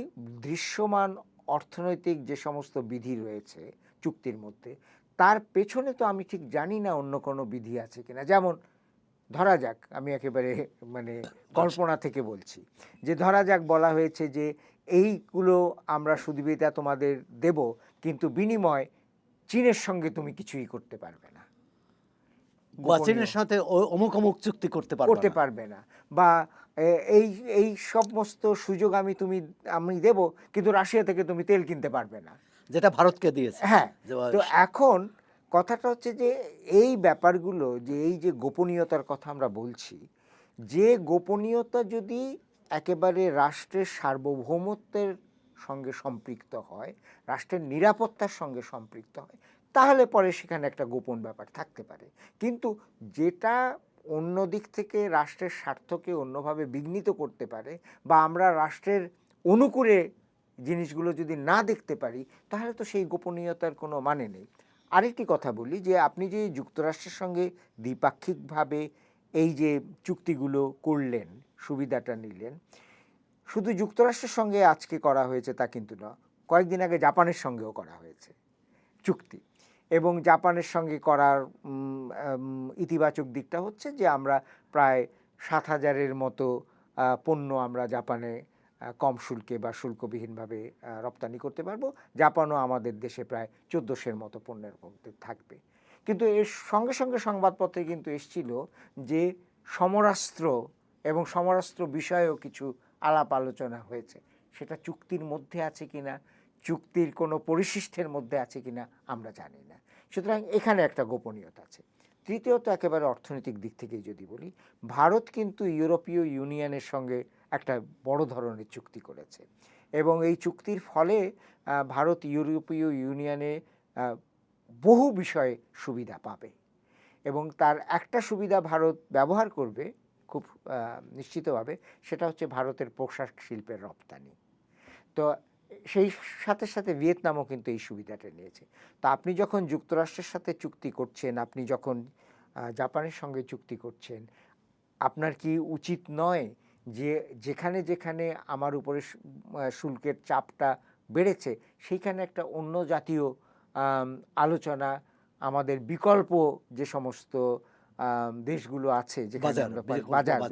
দৃশ্যমান অর্থনৈতিক যে সমস্ত বিধি রয়েছে চুক্তির মধ্যে, তার পেছনে তো আমি ঠিক জানি না অন্য কোনো বিধি আছে কিনা। যেমন ধরা যাক, আমি একেবারে মানে কল্পনা থেকে বলছি, যে ধরা যাক বলা হয়েছে যে এইগুলো আমরা সুবিধা তোমাদের দেব, কিন্তু বিনিময় চীনের সঙ্গে তুমি কিছুই করতে পারবে না, বা চীনের সাথে অমুক অমুক চুক্তি করতে পারবে না, বা এই এই সমস্ত সুযোগ আমি দেব, কিন্তু রাশিয়া থেকে তুমি তেল কিনতে পারবে না, যেটা ভারতকে দিয়েছে। হ্যাঁ। তো এখন কথাটা হচ্ছে যে এই ব্যাপারগুলো, যে এই যে গোপনীয়তার কথা আমরা বলছি, যে গোপনীয়তা যদি একেবারে রাষ্ট্রের সার্বভৌমত্বের সঙ্গে সম্পৃক্ত হয়, রাষ্ট্রের নিরাপত্তার সঙ্গে সম্পৃক্ত হয়, তাহলে পরে সেখানে একটা গোপন ব্যাপার থাকতে পারে। কিন্তু যেটা অন্য দিক থেকে রাষ্ট্রের স্বার্থকে অন্যভাবে বিঘ্নিত করতে পারে, বা আমরা রাষ্ট্রের অনুকূলে জিনিসগুলো যদি না দেখতে পারি, তাহলে তো সেই গোপনীয়তার কোনো মানে নেই। আরেকটি কথা বলি, যে আপনি যে যুক্তরাষ্ট্রের সঙ্গে দ্বিপাক্ষিকভাবে এই যে চুক্তিগুলো করলেন, সুবিধাটা নিলেন, শুধু যুক্তরাষ্ট্রের সঙ্গে আজকে করা হয়েছে তা কিন্তু না, কয়েকদিন আগে জাপানের সঙ্গেও করা হয়েছে চুক্তি। এবং জাপানের সঙ্গে করার ইতিবাচক দিকটা হচ্ছে যে আমরা প্রায় 7,000-এর মতো পণ্য আমরা জাপানে কম শুল্কে বা শুল্কবিহীনভাবে রপ্তানি করতে পারবো। জাপানও আমাদের দেশে প্রায় 1400-এর মতো পণ্যের মধ্যে থাকবে। কিন্তু এর সঙ্গে সঙ্গে সংবাদপত্রে কিন্তু এসেছিল যে সমরাস্ত্র এবং সমরাস্ত্র বিষয়েও কিছু আলাপ আলোচনা হয়েছে। সেটা চুক্তির মধ্যে আছে কিনা, চুক্তির কোনো পরিশিষ্টের মধ্যে আছে কিনা আমরা জানি না। সুতরাং এখানে একটা গোপনীয়তা আছে। তৃতীয়ত, একেবারে অর্থনৈতিক দিক থেকেই যদি বলি, ভারত কিন্তু ইউরোপীয় ইউনিয়নের সঙ্গে একটা বড় ধরনের চুক্তি করেছে, এবং এই চুক্তির ফলে ভারত ইউরোপীয় ইউনিয়নে বহু বিষয়ে সুবিধা পাবে, এবং তার একটা সুবিধা ভারত ব্যবহার করবে খুব নিশ্চিতভাবে, সেটা হচ্ছে ভারতের পোশাক শিল্পের রপ্তানি। তো সেই সাথে সাথে ভিয়েতনামও কিন্তু এই সুবিধাটা নিয়েছে। তো আপনি যখন যুক্তরাষ্ট্রের সাথে চুক্তি করছেন, আপনি যখন জাপানের সঙ্গে চুক্তি করছেন, আপনার কি উচিত নয় যে যেখানে যেখানে আমার উপরে শুল্কের চাপটা বেড়েছে, সেইখানে একটা অন্য জাতীয় আলোচনা, আমাদের বিকল্প যে সমস্ত দেশগুলো আছে, যেখানে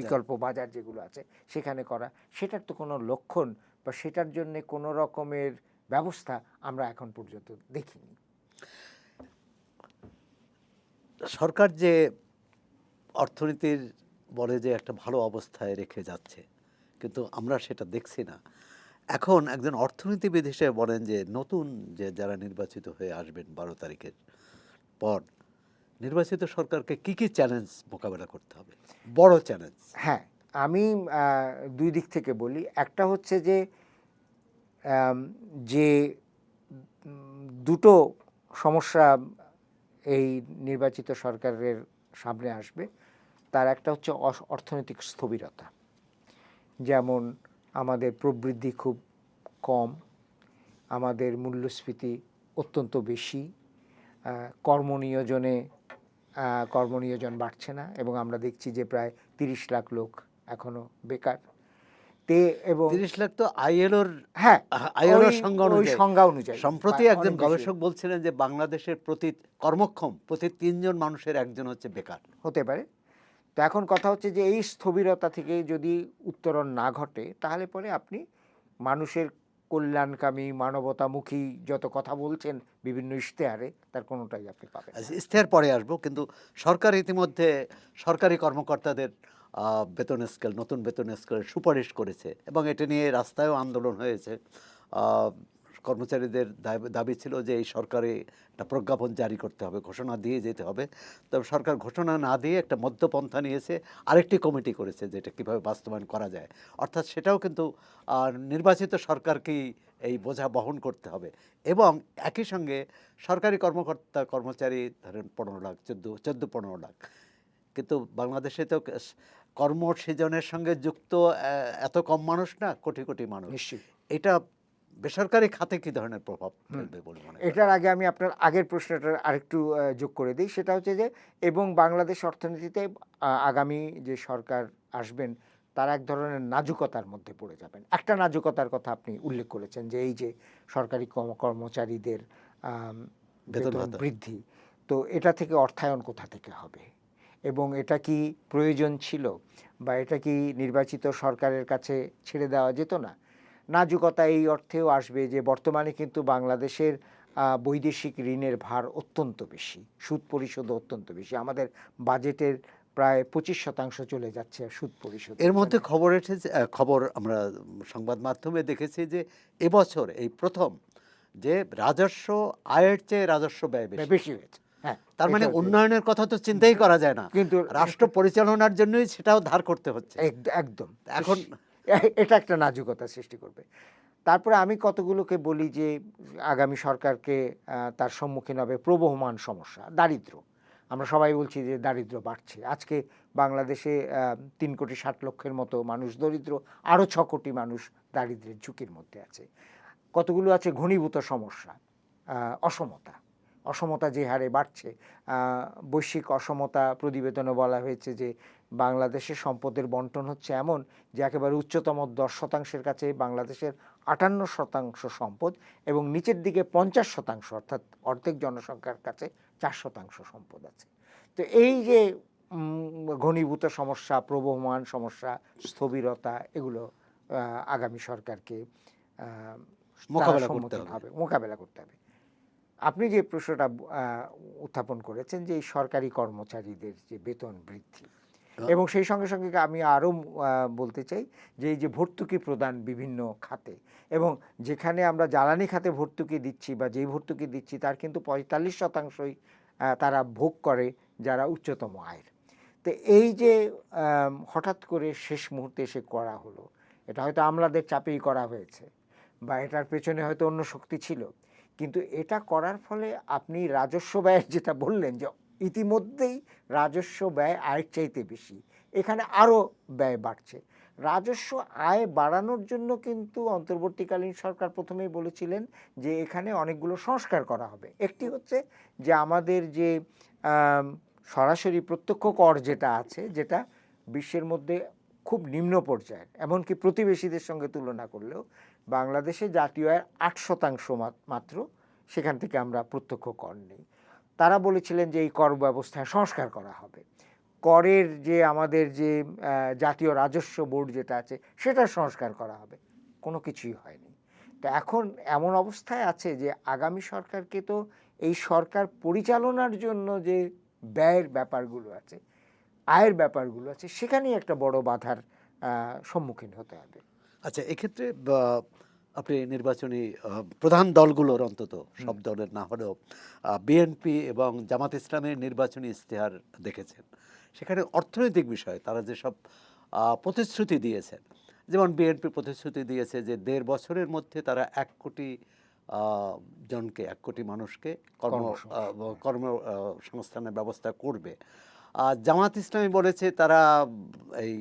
বিকল্প বাজার যেগুলো আছে সেখানে করা, সেটার তো কোনো লক্ষণ বা সেটার জন্য কোনো রকমের ব্যবস্থা আমরা এখন পর্যন্ত দেখিনি। সরকার যে অর্থনীতির বলে যে একটা ভালো অবস্থায় রেখে যাচ্ছে, কিন্তু আমরা সেটা দেখছি না। এখন একজন অর্থনীতিবিদ হিসেবে বলেন যে নতুন যে যারা নির্বাচিত হয়ে আসবেন 12 তারিখের পর, নির্বাচিত সরকারকে কি কি চ্যালেঞ্জ মোকাবেলা করতে হবে, বড় চ্যালেঞ্জ? হ্যাঁ, আমি দুই দিক থেকে বলি। একটা হচ্ছে যে আম, যে দুটো সমস্যা এই নির্বাচিত সরকারের সামনে আসবে, তার একটা হচ্ছে অর্থনৈতিক স্থবিরতা। যেমন আমাদের প্রবৃদ্ধি খুব কম, আমাদের মূল্যস্ফীতি অত্যন্ত বেশি, কর্মনিয়োজন বাড়ছে না, এবং আমরা দেখছি যে প্রায় 30 লাখ লোক এখনো বেকার। এবং 30 লাখ তো আইএলওর, হ্যাঁ, আইএলওর ওই সংজ্ঞা অনুযায়ী সম্প্রতি বা একজন অনেক বেশি গবেষক বলছিলেন যে বাংলাদেশের প্রতি কর্মক্ষম প্রতি 3 জন মানুষের একজন হচ্ছে বেকার। হতে পারে। তো এখন কথা হচ্ছে যে এই স্থবিরতা থেকে যদি উত্তরণ না ঘটে, তাহলে পরে আপনি মানুষের কল্যাণকামী মানবতামুখী যত কথা বলছেন বিভিন্ন ইশতেহারে, তার কোনোটাই আপনি পাবেন না। ইশতেহার পরে আসবো, কিন্তু সরকার ইতিমধ্যে সরকারি কর্মকর্তাদের বেতন স্কেল, নতুন বেতন স্কেলের সুপারিশ করেছে এবং এটা নিয়ে রাস্তায়ও আন্দোলন হয়েছে। আহ, কর্মচারীদের দাবি ছিল যে এই সরকারে একটা প্রজ্ঞাপন জারি করতে হবে, ঘোষণা দিয়ে যেতে হবে। তবে সরকার ঘোষণা না দিয়ে একটা মধ্যপন্থা নিয়েছে, আরেকটি কমিটি করেছে যেটা কীভাবে বাস্তবায়ন করা যায়। অর্থাৎ সেটাও কিন্তু নির্বাচিত সরকারকেই এই বোঝা বহন করতে হবে। এবং একই সঙ্গে সরকারি কর্মচারী ধরেন 15 লাখ, 14-15 লাখ, কিন্তু বাংলাদেশে তো কর্মসৃজনের সঙ্গে যুক্ত এত কম মানুষ না, কোটি কোটি মানুষ। নিশ্চয়ই। এটা বেসরকারি খাতে কি ধরনের প্রভাব ফেলবে বলে মনে করেন? এটার আগে আমি আপনার আগের প্রশ্নটার আরেকটু যোগ করে দিই। সেটা হচ্ছে যে এবং বাংলাদেশ অর্থনীতিতে আগামী যে সরকার আসবেন, তারা এক ধরনের নাজুকতার মধ্যে পড়ে যাবেন। একটা নাজুকতার কথা আপনি উল্লেখ করেছেন, যে এই যে সরকারি কর্মচারীদের বেতন বেতন ভাতা। বৃদ্ধি। তো এটা থেকে অর্থায়ন কোথা থেকে হবে, এবং এটা কি প্রয়োজন ছিল, বা এটা কি নির্বাচিত সরকারের কাছে ছেড়ে দেওয়া যেত না? নাজুকতা এই অর্থেও আসবে যে বর্তমানে কিন্তু বাংলাদেশের বৈদেশিক ঋণের ভার অত্যন্ত বেশি, সুদ পরিশোধ অত্যন্ত বেশি। আমাদের বাজেটের প্রায় 25% চলে যাচ্ছে সুদ পরিশোধ। এর মধ্যে খবর এসেছে, খবর আমরা সংবাদ মাধ্যমে দেখেছি যে এবছর এই প্রথম যে রাজস্ব আয়ের চেয়ে রাজস্ব ব্যয় বেশি। বেশি হয়েছে। হ্যাঁ, তার মানে এটা হচ্ছে। উন্নয়নের কথা তো চিন্তাই করা যায় না, কিন্তু রাষ্ট্র পরিচালনার জন্যই সেটাও ধার করতে হচ্ছে। একদম এখন এটা একটা নাজুকতা সৃষ্টি করবে। তারপরে আমি কতগুলোকে বলি যে আগামী সরকারকে তার সম্মুখীন হবে প্রবহমান সমস্যা, দারিদ্র্য। আমরা সবাই বলছি যে দারিদ্র্য বাড়ছে। আজকে বাংলাদেশে 3,60,00,000-এর মতো মানুষ দরিদ্র, আরও 6 কোটি মানুষ দারিদ্র্যের ঝুঁকির মধ্যে আছে। কতগুলো আছে ঘনীভূত সমস্যা, অসমতা যে হারে বাড়ছে। বৈশ্বিক অসমতা প্রতিবেদনে বলা হয়েছে যে বাংলাদেশের সম্পদের বন্টন হচ্ছে এমন যে একেবারে উচ্চতম 10% কাছে বাংলাদেশের 58% সম্পদ, এবং নিচের দিকে 50%, অর্থাৎ অর্ধেক জনসংখ্যার কাছে 4% সম্পদ আছে। তো এই যে ঘনীভূত সমস্যা, প্রবহমান সমস্যা, স্থবিরতা, এগুলো আগামী সরকারকে মোকাবেলা করতে হবে। আপনি যে প্রশ্নটা উত্থাপন করেছেন যে এই সরকারি কর্মচারীদের যে বেতন বৃদ্ধি, এবং সেই সঙ্গে সঙ্গে আমি আরও বলতে চাই যে এই যে ভর্তুকি প্রদান বিভিন্ন খাতে, এবং যেখানে আমরা জ্বালানি খাতে ভর্তুকি দিচ্ছি বা যেই ভর্তুকি দিচ্ছি তার কিন্তু 45%ই তারা ভোগ করে যারা উচ্চতম আয়ের। তো এই যে হঠাৎ করে শেষ মুহূর্তে এসে করা হলো, এটা হয়তো আমলাদের চাপেই করা হয়েছে, বা এটার পেছনে হয়তো অন্য শক্তি ছিল, কিন্তু এটা করার ফলে আপনি রাজস্ব ব্যয়ের যেটা বললেন যে ইতিমধ্যেই রাজস্ব ব্যয় আয়ের চাইতে বেশি, এখানে আরও ব্যয় বাড়ছে। রাজস্ব আয় বাড়ানোর জন্য কিন্তু অন্তর্বর্তীকালীন সরকার প্রথমেই বলেছিলেন যে এখানে অনেকগুলো সংস্কার করা হবে। একটি হচ্ছে যে আমাদের যে সরাসরি প্রত্যক্ষ কর যেটা আছে, যেটা বিশ্বের মধ্যে খুব নিম্ন পর্যায়ের, এমনকি প্রতিবেশীদের সঙ্গে তুলনা করলেও বাংলাদেশে জাতীয় আয়ের 8% মাত্র, সেখান থেকে আমরা প্রত্যক্ষ কর নেই। তারা বলেছিলেন যে এই কর ব্যবস্থায় সংস্কার করা হবে, করের যে আমাদের যে জাতীয় রাজস্ব বোর্ড যেটা আছে সেটা সংস্কার করা হবে। কোনো কিছুই হয়নি। তো এখন এমন অবস্থায় আছে যে আগামী সরকারকে তো এই সরকার পরিচালনার জন্য যে ব্যয়ের ব্যাপারগুলো আছে, আয়ের ব্যাপারগুলো আছে, সেখানেই একটা বড় বাধার সম্মুখীন হতে হবে। আচ্ছা, এক্ষেত্রে আপনি নির্বাচনী প্রধান দলগুলোর, অন্তত সব দলের না হলেও বিএনপি এবং জামাত ইসলামের নির্বাচনী ইশতেহার দেখেছেন। সেখানে অর্থনৈতিক বিষয়ে তারা যেসব প্রতিশ্রুতি দিয়েছেন, যেমন বিএনপি প্রতিশ্রুতি দিয়েছে যে ১.৫ বছরের মধ্যে তারা ১ কোটি জনকে, ১ কোটি মানুষকে কর্মসংস্থানের ব্যবস্থা করবে। জামাত ইসলামী বলেছে তারা এই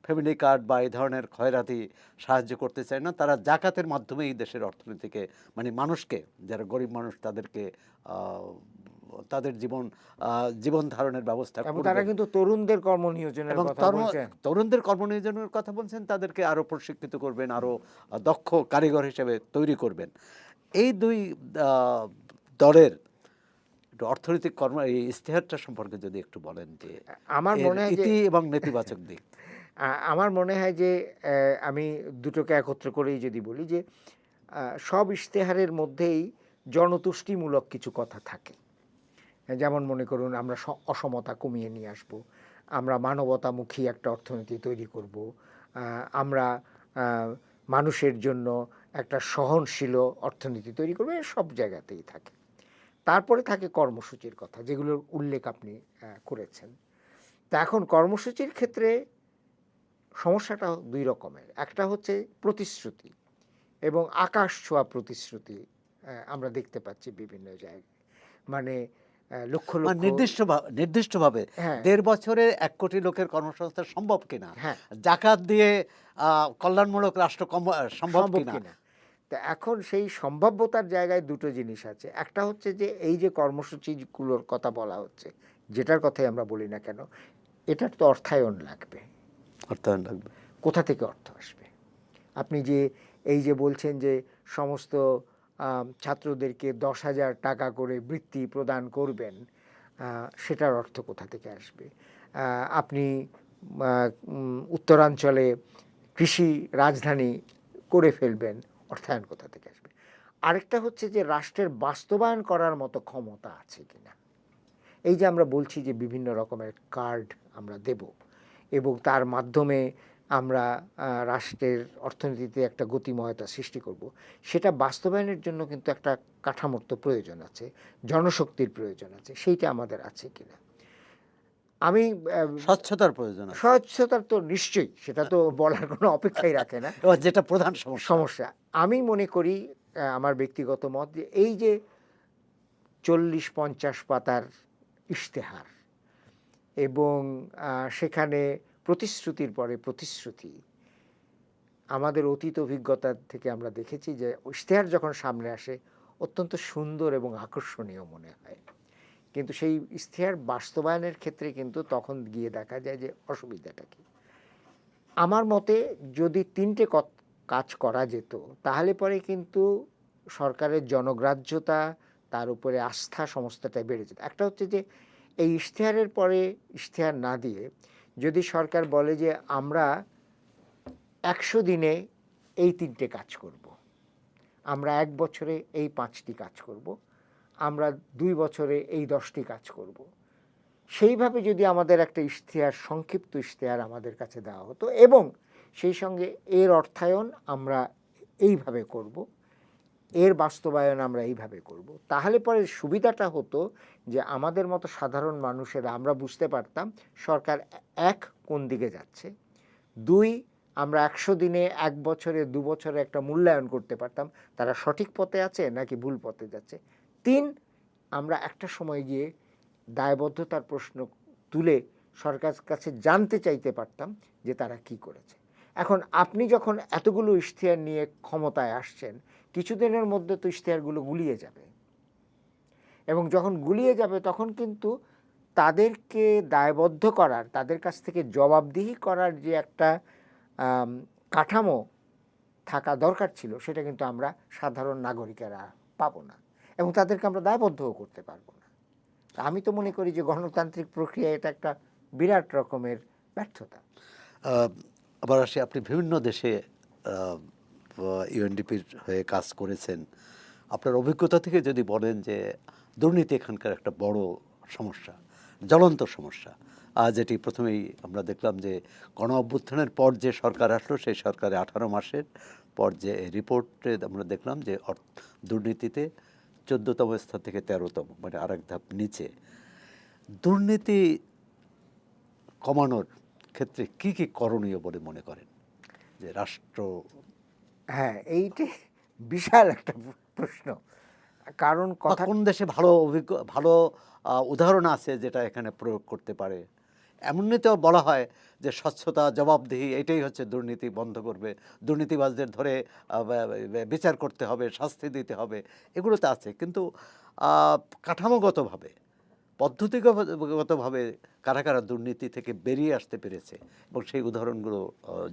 ফ্যামিলি কার্ড বা এই ধরনের খয়রাতি সাহায্য করতে চায় না, তারা জাকাতের মাধ্যমে এই দেশের অর্থনীতিকে, মানে মানুষকে, যারা গরিব মানুষ তাদেরকে তাদের জীবন ধারণের ব্যবস্থা এবং করবে। তারা কিন্তু তরুণদের কর্মনিয়োজনের এবং কথা বলছেন। তরুণদের কর্মনিয়োজনের কথা বলছেন, তাদেরকে আরো প্রশিক্ষিত করবেন, আরো দক্ষ কারিগর হিসেবে তৈরি করবেন। এই দুই দলের একটু অর্থনৈতিক এই ইশতেহারটা সম্পর্কে যদি একটু বলেন, যে আমার এর মনে হয় যে ইতি এবং নেতিবাচক দিক। আমার মনে হয় যে আমি দুটোকে একত্র করেই যদি বলি যে সব ইশতেহারের মধ্যেই জনতুষ্টিমূলক কিছু কথা থাকে। যেমন মনে করুন, আমরা অসমতা কমিয়ে নিয়ে আসব, আমরা মানবতামুখী একটা অর্থনীতি তৈরি করব, আমরা মানুষের জন্য একটা সহনশীল অর্থনীতি তৈরি করব, এর সব জায়গাতেই থাকে। তারপরে থাকে কর্মসূচির কথা, যেগুলোর উল্লেখ আপনি করেছেন। তা এখন কর্মসূচির ক্ষেত্রে সমস্যাটা দুই রকমের। একটা হচ্ছে প্রতিশ্রুতি, এবং আকাশ ছোঁয়া প্রতিশ্রুতি আমরা দেখতে পাচ্ছি বিভিন্ন জায়গায়। মানে লক্ষ লক্ষ নির্দিষ্টভাবে হ্যাঁ ১.৫ বছরে ১ কোটি লোকের কর্মসংস্থান সম্ভব কিনা, হ্যাঁ জাকাত দিয়ে কল্যাণমূলক রাষ্ট্র সম্ভব সম্ভব কিনা। কিনা। তা এখন সেই সম্ভাব্যতার জায়গায় দুটো জিনিস আছে। একটা হচ্ছে যে এই যে কর্মসূচিগুলোর কথা বলা হচ্ছে, যেটার কথাই আমরা বলি না কেন, এটার তো অর্থায়ন লাগবে। অর্থায়ন লাগবে। কোথা থেকে অর্থ আসবে? আপনি যে এই যে বলছেন যে সমস্ত ছাত্রদেরকে ১০,০০০ টাকা করে বৃত্তি প্রদান করবেন, সেটার অর্থ কোথা থেকে আসবে? আপনি উত্তরাঞ্চলে কৃষি রাজধানী করে ফেলবেন, অর্থায়ন কোথা থেকে আসবে? আরেকটা হচ্ছে যে রাষ্ট্রের বাস্তবায়ন করার মতো ক্ষমতা আছে কিনা। এই যে আমরা বলছি যে বিভিন্ন রকমের কার্ড আমরা দেব এবং তার মাধ্যমে আমরা রাষ্ট্রের অর্থনীতিতে একটা গতিময়তা সৃষ্টি করব, সেটা বাস্তবায়নের জন্য কিন্তু একটা কাঠামোর তো প্রয়োজন আছে, জনশক্তির প্রয়োজন আছে। সেইটা আমাদের আছে কিনা। আমি স্বচ্ছতার প্রয়োজন আছে, স্বচ্ছতার তো নিশ্চয়ই, সেটা তো বলার কোনো অপেক্ষাই রাখে না। এবার যেটা প্রধান সমস্যা। আমি মনে করি, আমার ব্যক্তিগত মত, যে এই যে ৪০-৫০ পাতার ইশতেহার এবং সেখানে প্রতিশ্রুতির পরে প্রতিশ্রুতি, আমাদের অতীত অভিজ্ঞতা থেকে আমরা দেখেছি যে ইশতেহার যখন সামনে আসে অত্যন্ত সুন্দর এবং আকর্ষণীয় মনে হয়, কিন্তু সেই ইশতেহার বাস্তবায়নের ক্ষেত্রে কিন্তু তখন গিয়ে দেখা যায় যে অসুবিধাটা কি। আমার মতে যদি ৩টে কাজ করা যেত, তাহলে পরে কিন্তু সরকারের জনগ্রাহ্যতা, তার উপরে আস্থা, সমস্তটাই বেড়ে যেত। একটা হচ্ছে যে এই ইশতেহারের পরে ইশতেহার না দিয়ে যদি সরকার বলে যে আমরা ১০০ দিনে এই ৩টে কাজ করব, আমরা ১ বছরে এই ৫টি কাজ করব, আমরা ২ বছরে এই ১০টি কাজ করব, সেইভাবে যদি আমাদের একটা ইশতেহার, সংক্ষিপ্ত ইশতেহার আমাদের কাছে দেওয়া হতো এবং সেই সঙ্গে এর অর্থায়ন আমরা এইভাবে করব, এর বাস্তবায়ন আমরা এইভাবে করব, তাহলে পরে সুবিধাটা হতো যে আমাদের মতো সাধারণ মানুষেরা আমরা বুঝতে পারতাম সরকার এক কোন দিকে যাচ্ছে, ২ আমরা ১০০ দিনে, ১ বছরে, ২ বছরে একটা মূল্যায়ন করতে পারতাম তারা সঠিক পথে আছে নাকি ভুল পথে যাচ্ছে, ৩ আমরা একটা সময় গিয়ে দায়বদ্ধতার প্রশ্ন তুলে সরকারের কাছে জানতে চাইতে পারতাম যে তারা কি করেছে। এখন আপনি যখন এতগুলো ইশতেহার নিয়ে ক্ষমতায় আসছেন, কিছুদিনের মধ্যে তো ইশতেহারগুলো গুলিয়ে যাবে এবং যখন গুলিয়ে যাবে তখন কিন্তু তাদেরকে দায়বদ্ধ করার, তাদের কাছ থেকে জবাবদিহি করার যে একটা কাঠামো থাকা দরকার ছিল, সেটা কিন্তু আমরা সাধারণ নাগরিকেরা পাবো না এবং তাদেরকে আমরা দায়বদ্ধও করতে পারবো না। আমি তো মনে করি যে গণতান্ত্রিক প্রক্রিয়া এটা একটা বিরাট রকমের ব্যর্থতা। আবার আসি, আপনি বিভিন্ন দেশে ইউএনডিপির হয়ে কাজ করেছেন। আপনার অভিজ্ঞতা থেকে যদি বলেন যে দুর্নীতি এখানকার একটা বড় সমস্যা, জ্বলন্ত সমস্যা, যেটি প্রথমেই আমরা দেখলাম যে গণ অভ্যুত্থানের পর যে সরকার আসলো সেই সরকারে 18 মাসের পর যে রিপোর্টে আমরা দেখলাম যে দুর্নীতিতে 14তম স্থান থেকে 13তম, মানে আরেক ধাপ নিচে। দুর্নীতি কমানোর ক্ষেত্রে কি কি করণীয় বলে মনে করেন যে রাষ্ট্র? হ্যাঁ, এইটি বিশাল একটা প্রশ্ন। কারণ বা কথা কোন দেশে ভালো ভালো উদাহরণ আছে যেটা এখানে প্রয়োগ করতে পারে? এমনিতেও বলা হয় যে স্বচ্ছতা, জবাবদিহি এটাই হচ্ছে দুর্নীতি বন্ধ করবে, দুর্নীতিবাজদের ধরে বিচার করতে হবে, শাস্তি দিতে হবে, এগুলো তো আছে। কিন্তু কাঠামোগতভাবে, পদ্ধতিগতভাবে কারা কারা দুর্নীতি থেকে বেরিয়ে আসতে পেরেছে এবং সেই উদাহরণগুলো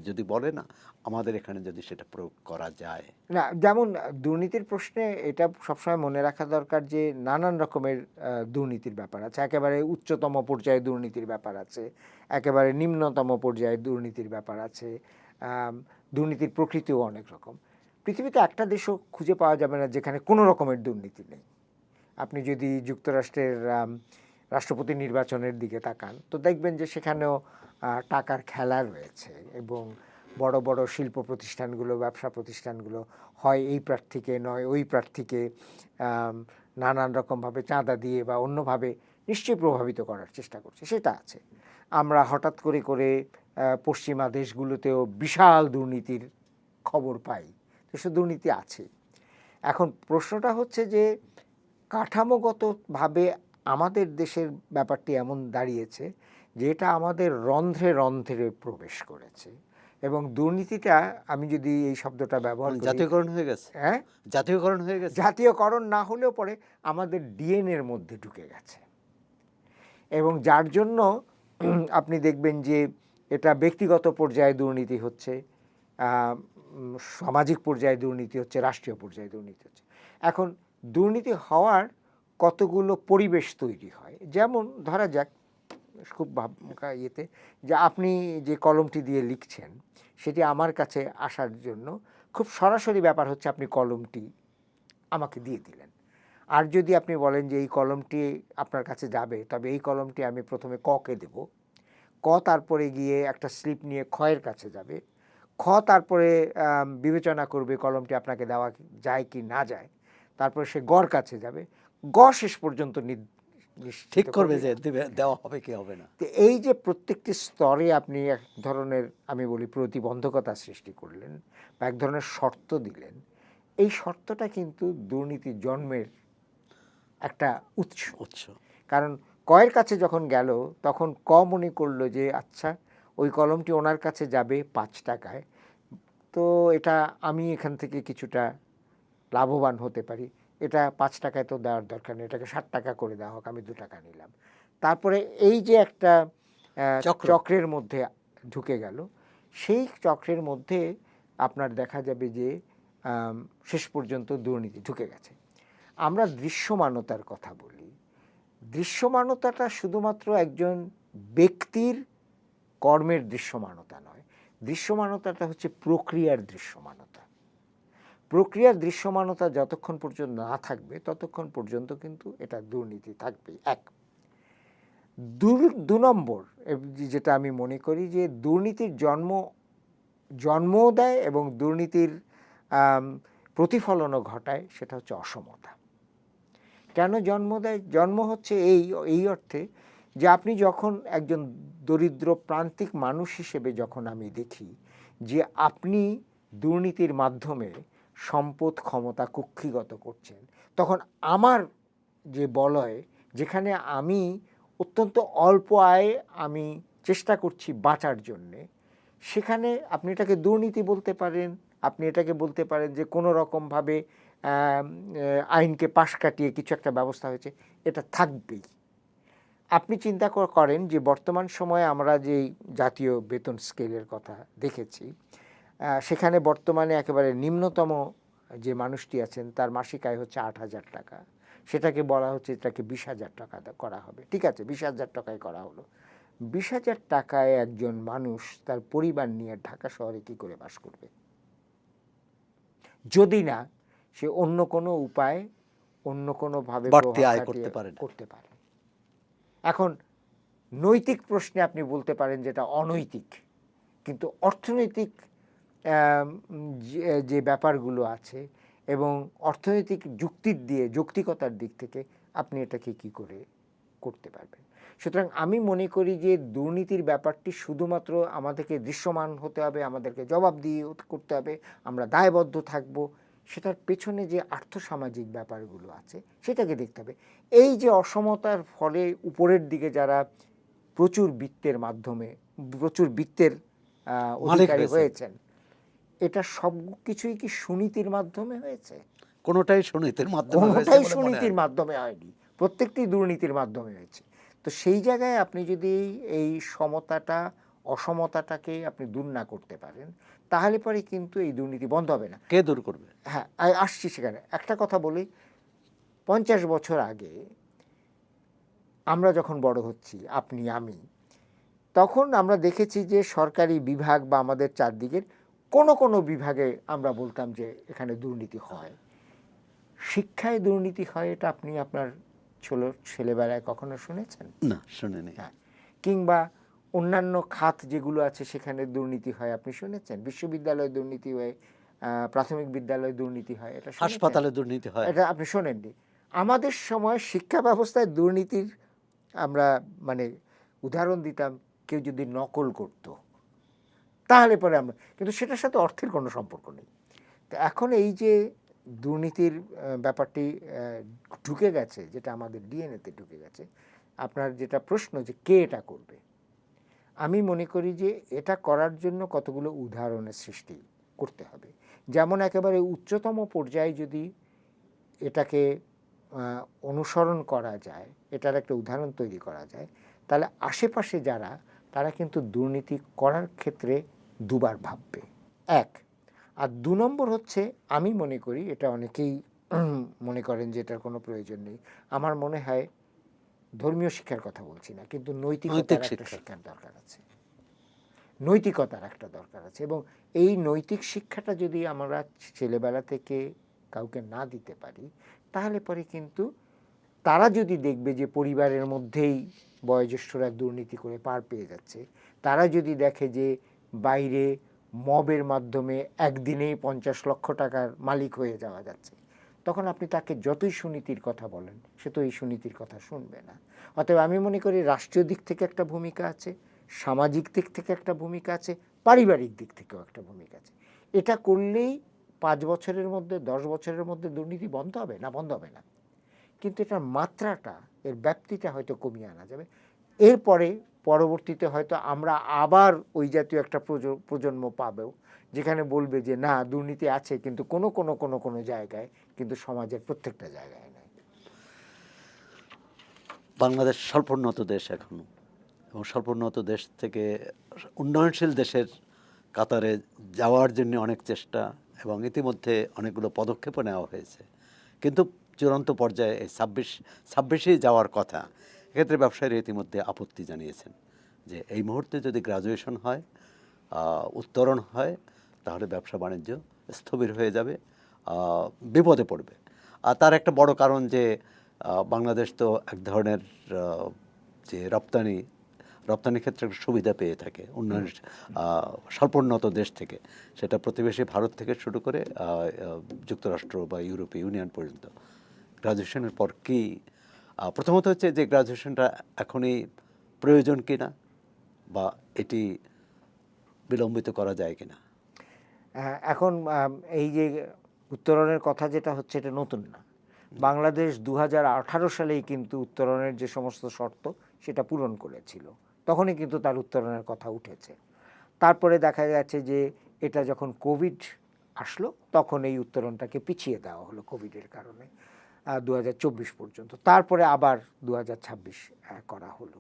যদি বলে না, আমাদের এখানে যদি সেটা প্রয়োগ করা যায়। না, যেমন দুর্নীতির প্রশ্নে এটা সবসময় মনে রাখা দরকার যে নানান রকমের দুর্নীতির ব্যাপার আছে। একেবারে উচ্চতম পর্যায়ে দুর্নীতির ব্যাপার আছে, একেবারে নিম্নতম পর্যায়ে দুর্নীতির ব্যাপার আছে। দুর্নীতির প্রকৃতিও অনেক রকম। পৃথিবীতে একটা দেশও খুঁজে পাওয়া যাবে না যেখানে কোনো রকমের দুর্নীতি নেই। আপনি যদি যুক্তরাষ্ট্রের রাষ্ট্রপতি নির্বাচনের দিকে তাকান তো দেখবেন যে সেখানেও টাকার খেলা রয়েছে এবং বড় বড় শিল্প প্রতিষ্ঠানগুলো, ব্যবসা প্রতিষ্ঠানগুলো হয় এই প্রার্থীকে নয় ওই প্রার্থীকে নানান রকমভাবে চাঁদা দিয়ে বা অন্যভাবে নিশ্চয়ই প্রভাবিত করার চেষ্টা করছে, সেটা আছে। আমরা হঠাৎ করে করে পশ্চিমা দেশগুলোতেও বিশাল দুর্নীতির খবর পাই, তো সে দুর্নীতি আছে। এখন প্রশ্নটা হচ্ছে যে কাঠামোগতভাবে আমাদের দেশের ব্যাপারটি এমন দাঁড়িয়েছে যে এটা আমাদের রন্ধ্রে রন্ধ্রে প্রবেশ করেছে এবং দুর্নীতিটা, আমি যদি এই শব্দটা ব্যবহার করি, জাতীয়করণ হয়ে গেছে। হ্যাঁ, জাতীয়করণ হয়ে গেছে। জাতীয়করণ না হলেও পরে আমাদের ডিএনএর মধ্যে ঢুকে গেছে এবং যার জন্য আপনি দেখবেন যে এটা ব্যক্তিগত পর্যায়ে দুর্নীতি হচ্ছে, সামাজিক পর্যায়ে দুর্নীতি হচ্ছে, রাষ্ট্রীয় পর্যায়ে দুর্নীতি হচ্ছে। এখন দুর্নীতি হওয়ার কতগুলো পরিবেশ তৈরি হয়, যেমন ধরা যাক খুব ইয়েতে যে আপনি যে কলমটি দিয়ে লিখছেন সেটি আমার কাছে আসার জন্য খুব সরাসরি ব্যাপার হচ্ছে আপনি কলমটি আমাকে দিয়ে দিলেন। আর যদি আপনি বলেন যে এই কলমটি আপনার কাছে যাবে, তবে এই কলমটি আমি প্রথমে ককে দেব, ক তারপরে গিয়ে একটা স্লিপ নিয়ে খয়ের কাছে যাবে, খ তারপরে বিবেচনা করবে কলমটি আপনাকে দেওয়া যায় কি না যায়, তারপরে সে গর কাছে যাবে, গ শেষ পর্যন্ত ঠিক করবে যে দেওয়া হবে কি হবে না। তো এই যে প্রত্যেকটি স্তরে আপনি এক ধরনের, আমি বলি, প্রতিবন্ধকতা সৃষ্টি করলেন বা এক ধরনের শর্ত দিলেন, এই শর্তটা কিন্তু দুর্নীতি জন্মের একটা উৎস। কারণ কয়ের কাছে যখন গেল তখন ক মনে করলো যে আচ্ছা ওই কলমটি ওনার কাছে যাবে 5 টাকায়, তো এটা আমি এখান থেকে কিছুটা লাভবান হতে পারি, এটা 5 টাকায় তো দেওয়ার দরকার নেই, এটাকে 60 টাকা করে দেওয়া হোক, আমি 2 টাকা নিলাম। তারপরে এই যে একটা চক্রের মধ্যে ঢুকে গেল, সেই চক্রের মধ্যে আপনার দেখা যাবে যে শেষ পর্যন্ত দুর্নীতি ঢুকে গেছে। আমরা দৃশ্যমানতার কথা বলি, দৃশ্যমানতাটা শুধুমাত্র একজন ব্যক্তির কর্মের দৃশ্যমানতা নয়, দৃশ্যমানতাটা হচ্ছে প্রক্রিয়ার দৃশ্যমানতা। প্রক্রিয়ার দৃশ্যমানতা যতক্ষণ পর্যন্ত না থাকবে ততক্ষণ পর্যন্ত কিন্তু এটা দুর্নীতি থাকবেই। এক। দু নম্বর যেটা আমি মনে করি যে দুর্নীতির জন্মও দেয় এবং দুর্নীতির প্রতিফলনও ঘটায়, সেটা হচ্ছে অসমতা। কেন জন্ম দেয়? জন্ম হচ্ছে এই অর্থে যে আপনি যখন একজন দরিদ্র প্রান্তিক মানুষ হিসেবে যখন আমি দেখি যে আপনি দুর্নীতির মাধ্যমে সম্পদ ক্ষমতা কুক্ষিগত করছেন, তখন আমার যে বলয়, যেখানে আমি অত্যন্ত অল্প আয়ে আমি চেষ্টা করছি বাঁচার জন্যে, সেখানে আপনি এটাকে দুর্নীতি বলতে পারেন, আপনি এটাকে বলতে পারেন যে কোনো রকমভাবে আইনকে পাশ কাটিয়ে কিছু একটা ব্যবস্থা হয়েছে, এটা থাকবেই। আপনি চিন্তা করেন যে বর্তমান সময়ে আমরা যে জাতীয় বেতন স্কেলের কথা দেখেছি, সেখানে বর্তমানে একেবারে নিম্নতম যে মানুষটি আছেন তার মাসিক আয় হচ্ছে 8,000 টাকা, সেটাকে বলা হচ্ছে এটাকে 20,000 টাকা করা হবে। ঠিক আছে, 20,000 টাকায় করা হলো। 20,000 টাকায় একজন মানুষ তার পরিবার নিয়ে ঢাকা শহরে কি করে বাস করবে, যদি না সে অন্য কোনো উপায়, অন্য কোনোভাবে বাড়তি আয় করতে পারে। এখন নৈতিক প্রশ্নে আপনি বলতে পারেন যেটা অনৈতিক, কিন্তু অর্থনৈতিক যে ব্যাপারগুলো আছে এবং অর্থনৈতিক যৌক্তিকতার দিক থেকে আপনি এটাকে কি করে করতে পারবেন। সুতরাং আমি মনে করি যে দুর্নীতির ব্যাপারটি শুধুমাত্র আমাদেরকে দৃশ্যমান হতে হবে, আমাদেরকে জবাবদিহি করতে হবে, আমরা দায়বদ্ধ থাকব, সেটার পেছনে যে আর্থসামাজিক ব্যাপারগুলো আছে সেটাকে দেখতে হবে। এই যে অসমতার ফলে উপরের দিকে যারা প্রচুর বিত্তের অধিকারী হয়েছেন, এটা সব কিছুই কি সুনীতির মাধ্যমে হয়েছে? কোনোটাই সুনীতির মাধ্যমে হয়েছে কোনোটাই বলে মনে হয় সুনীতির না। মাধ্যমে হয়নি, প্রত্যেকটি দুর্নীতির মাধ্যমে হয়েছে। তো সেই জায়গায় আপনি যদি এই অসমতাটাকে আপনি দূর না করতে পারেন, তাহলে পরে কিন্তু এই দুর্নীতি বন্ধ হবে না। কে দূর করবে? হ্যাঁ, আসছি সেখানে। একটা কথা বলি, 50 বছর আগে আমরা যখন বড় হচ্ছি, আপনি আমি, তখন আমরা দেখেছি যে সরকারি বিভাগ বা আমাদের চারদিকের কোনো বিভাগে আমরা বলতাম যে এখানে দুর্নীতি হয়। শিক্ষায় দুর্নীতি হয়, এটা আপনি আপনার ছেলেবেলায় কখনো শুনেছেন? না, শুনিনি। হ্যাঁ। কিংবা অন্যান্য খাত যেগুলো আছে সেখানে দুর্নীতি হয় আপনি শুনেছেন? বিশ্ববিদ্যালয়ে দুর্নীতি হয়, প্রাথমিক বিদ্যালয়ে দুর্নীতি হয়, এটা শুনেছেন? হাসপাতালে দুর্নীতি হয়। এটা আপনি শোনেননি। আমাদের সময় শিক্ষা ব্যবস্থায় দুর্নীতির আমরা মানে উদাহরণ দিতাম, কেউ যদি নকল করত তাহলে পরে আমরা, কিন্তু সেটার সাথে অর্থের কোনো সম্পর্ক নেই। তো এখন এই যে দুর্নীতির ব্যাপারটি ঢুকে গেছে, যেটা আমাদের ডিএনএতে ঢুকে গেছে, আপনার যেটা প্রশ্ন যে কে এটা করবে, আমি মনে করি যে এটা করার জন্য কতগুলো উদাহরণের সৃষ্টি করতে হবে। যেমন একেবারে উচ্চতম পর্যায়ে যদি এটাকে অনুসরণ করা যায়, এটার একটা উদাহরণ তৈরি করা যায়, তাহলে আশেপাশে যারা, তারা কিন্তু দুর্নীতি করার ক্ষেত্রে দুবার ভাববে, এক। আর 2 নম্বর হচ্ছে, আমি মনে করি, এটা অনেকেই মনে করেন যে এটার কোনো প্রয়োজন নেই, আমার মনে হয় ধর্মীয় শিক্ষার কথা বলছি না, কিন্তু নৈতিকতার একটা শিক্ষার দরকার আছে, নৈতিকতার একটা দরকার আছে। এবং এই নৈতিক শিক্ষাটা যদি আমরা ছেলেবেলা থেকে কাউকে না দিতে পারি, তাহলে পরে কিন্তু তারা যদি দেখবে যে পরিবারের মধ্যেই বয়োজ্যেষ্ঠরা দুর্নীতি করে পার পেয়ে যাচ্ছে, তারা যদি দেখে যে বাইরে মবের মাধ্যমে একদিনেই 50 লক্ষ টাকার মালিক হয়ে যাওয়া যাচ্ছে, তখন আপনি তাকে যতই সুনীতির কথা বলেন, সে তো এই সুনীতির কথা শুনবে না। অতএব আমি মনে করি রাষ্ট্রীয় দিক থেকে একটা ভূমিকা আছে, সামাজিক দিক থেকে একটা ভূমিকা আছে, পারিবারিক দিক থেকেও একটা ভূমিকা আছে। এটা করলেই 5 বছরের মধ্যে, 10 বছরের মধ্যে দুর্নীতি বন্ধ হবে না? বন্ধ হবে না, কিন্তু এটার মাত্রাটা, এর ব্যাপ্তিটা হয়তো কমিয়ে আনা যাবে। এরপরে পরবর্তীতে হয়তো আমরা আবার ওই জাতীয় একটা প্রজন্ম পাবো, যেখানে বলবে যে না, দুর্নীতি আছে, কিন্তু কোনো জায়গায়, কিন্তু সমাজের প্রত্যেকটা জায়গায় নয়। বাংলাদেশ স্বল্পোন্নত দেশ এখনো, এবং স্বল্পোন্নত দেশ থেকে উন্নয়নশীল দেশের কাতারে যাওয়ার জন্য অনেক চেষ্টা এবং ইতিমধ্যে অনেকগুলো পদক্ষেপও নেওয়া হয়েছে, কিন্তু চূড়ান্ত পর্যায়ে এই 26 যাওয়ার কথা। এক্ষেত্রে ব্যবসায়ীরা ইতিমধ্যে আপত্তি জানিয়েছেন যে এই মুহূর্তে যদি গ্রাজুয়েশন হয়, উত্তরণ হয়, তাহলে ব্যবসা বাণিজ্য স্থবির হয়ে যাবে, বিপদে পড়বে। আর তার একটা বড় কারণ যে বাংলাদেশ তো এক ধরনের যে রপ্তানি ক্ষেত্রে একটা সুবিধা পেয়ে থাকে উন্নয়ন স্বল্পোন্নত দেশ থেকে, সেটা প্রতিবেশী ভারত থেকে শুরু করে যুক্তরাষ্ট্র বা ইউরোপীয় ইউনিয়ন পর্যন্ত। গ্রাজুয়েশনের পর কি, প্রথমত হচ্ছে যে গ্রাজুয়েশনটা এখনই প্রয়োজন কিনা, বা এটি বিলম্বিত করা যায় কিনা? এখন এই যে উত্তরণের কথা যেটা হচ্ছে, এটা নতুন না। বাংলাদেশ 2018 সালেই কিন্তু উত্তরণের যে সমস্ত শর্ত সেটা পূরণ করেছিল, তখনই কিন্তু তার উত্তরণের কথা উঠেছে। তারপরে দেখা যাচ্ছে যে এটা যখন কোভিড আসলো, তখন এই উত্তরণটাকে পিছিয়ে দেওয়া হলো কোভিডের কারণে 2024 পর্যন্ত, তারপরে আবার 2026 করা হলো।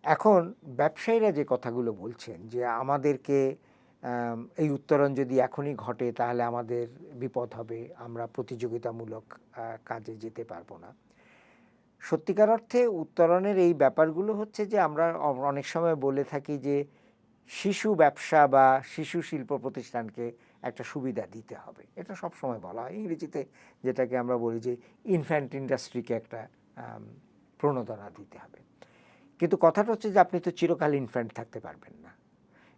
এখন ব্যবসায়ীরা যে কথাগুলো বলছেন যে আমাদেরকে এই উত্তরণ যদি এখনই ঘটে তাহলে আমাদের বিপদ হবে, আমরা প্রতিযোগিতামূলক কাজে যেতে পারবো না। সত্যিকার অর্থে উত্তরণের এই ব্যাপারগুলো হচ্ছে যে আমরা অনেক সময় বলে থাকি যে শিশু ব্যবসা বা শিশু শিল্প প্রতিষ্ঠানকে একটা সুবিধা দিতে হবে, এটা সব সময় বলা হয় ইংরেজিতে, যেটাকে আমরা বলি যে ইনফ্যান্ট ইন্ডাস্ট্রিকে একটা প্রণোদনা দিতে হবে। কিন্তু কথাটা হচ্ছে যে আপনি তো চিরকাল ইনফ্যান্ট থাকতে পারবেন না,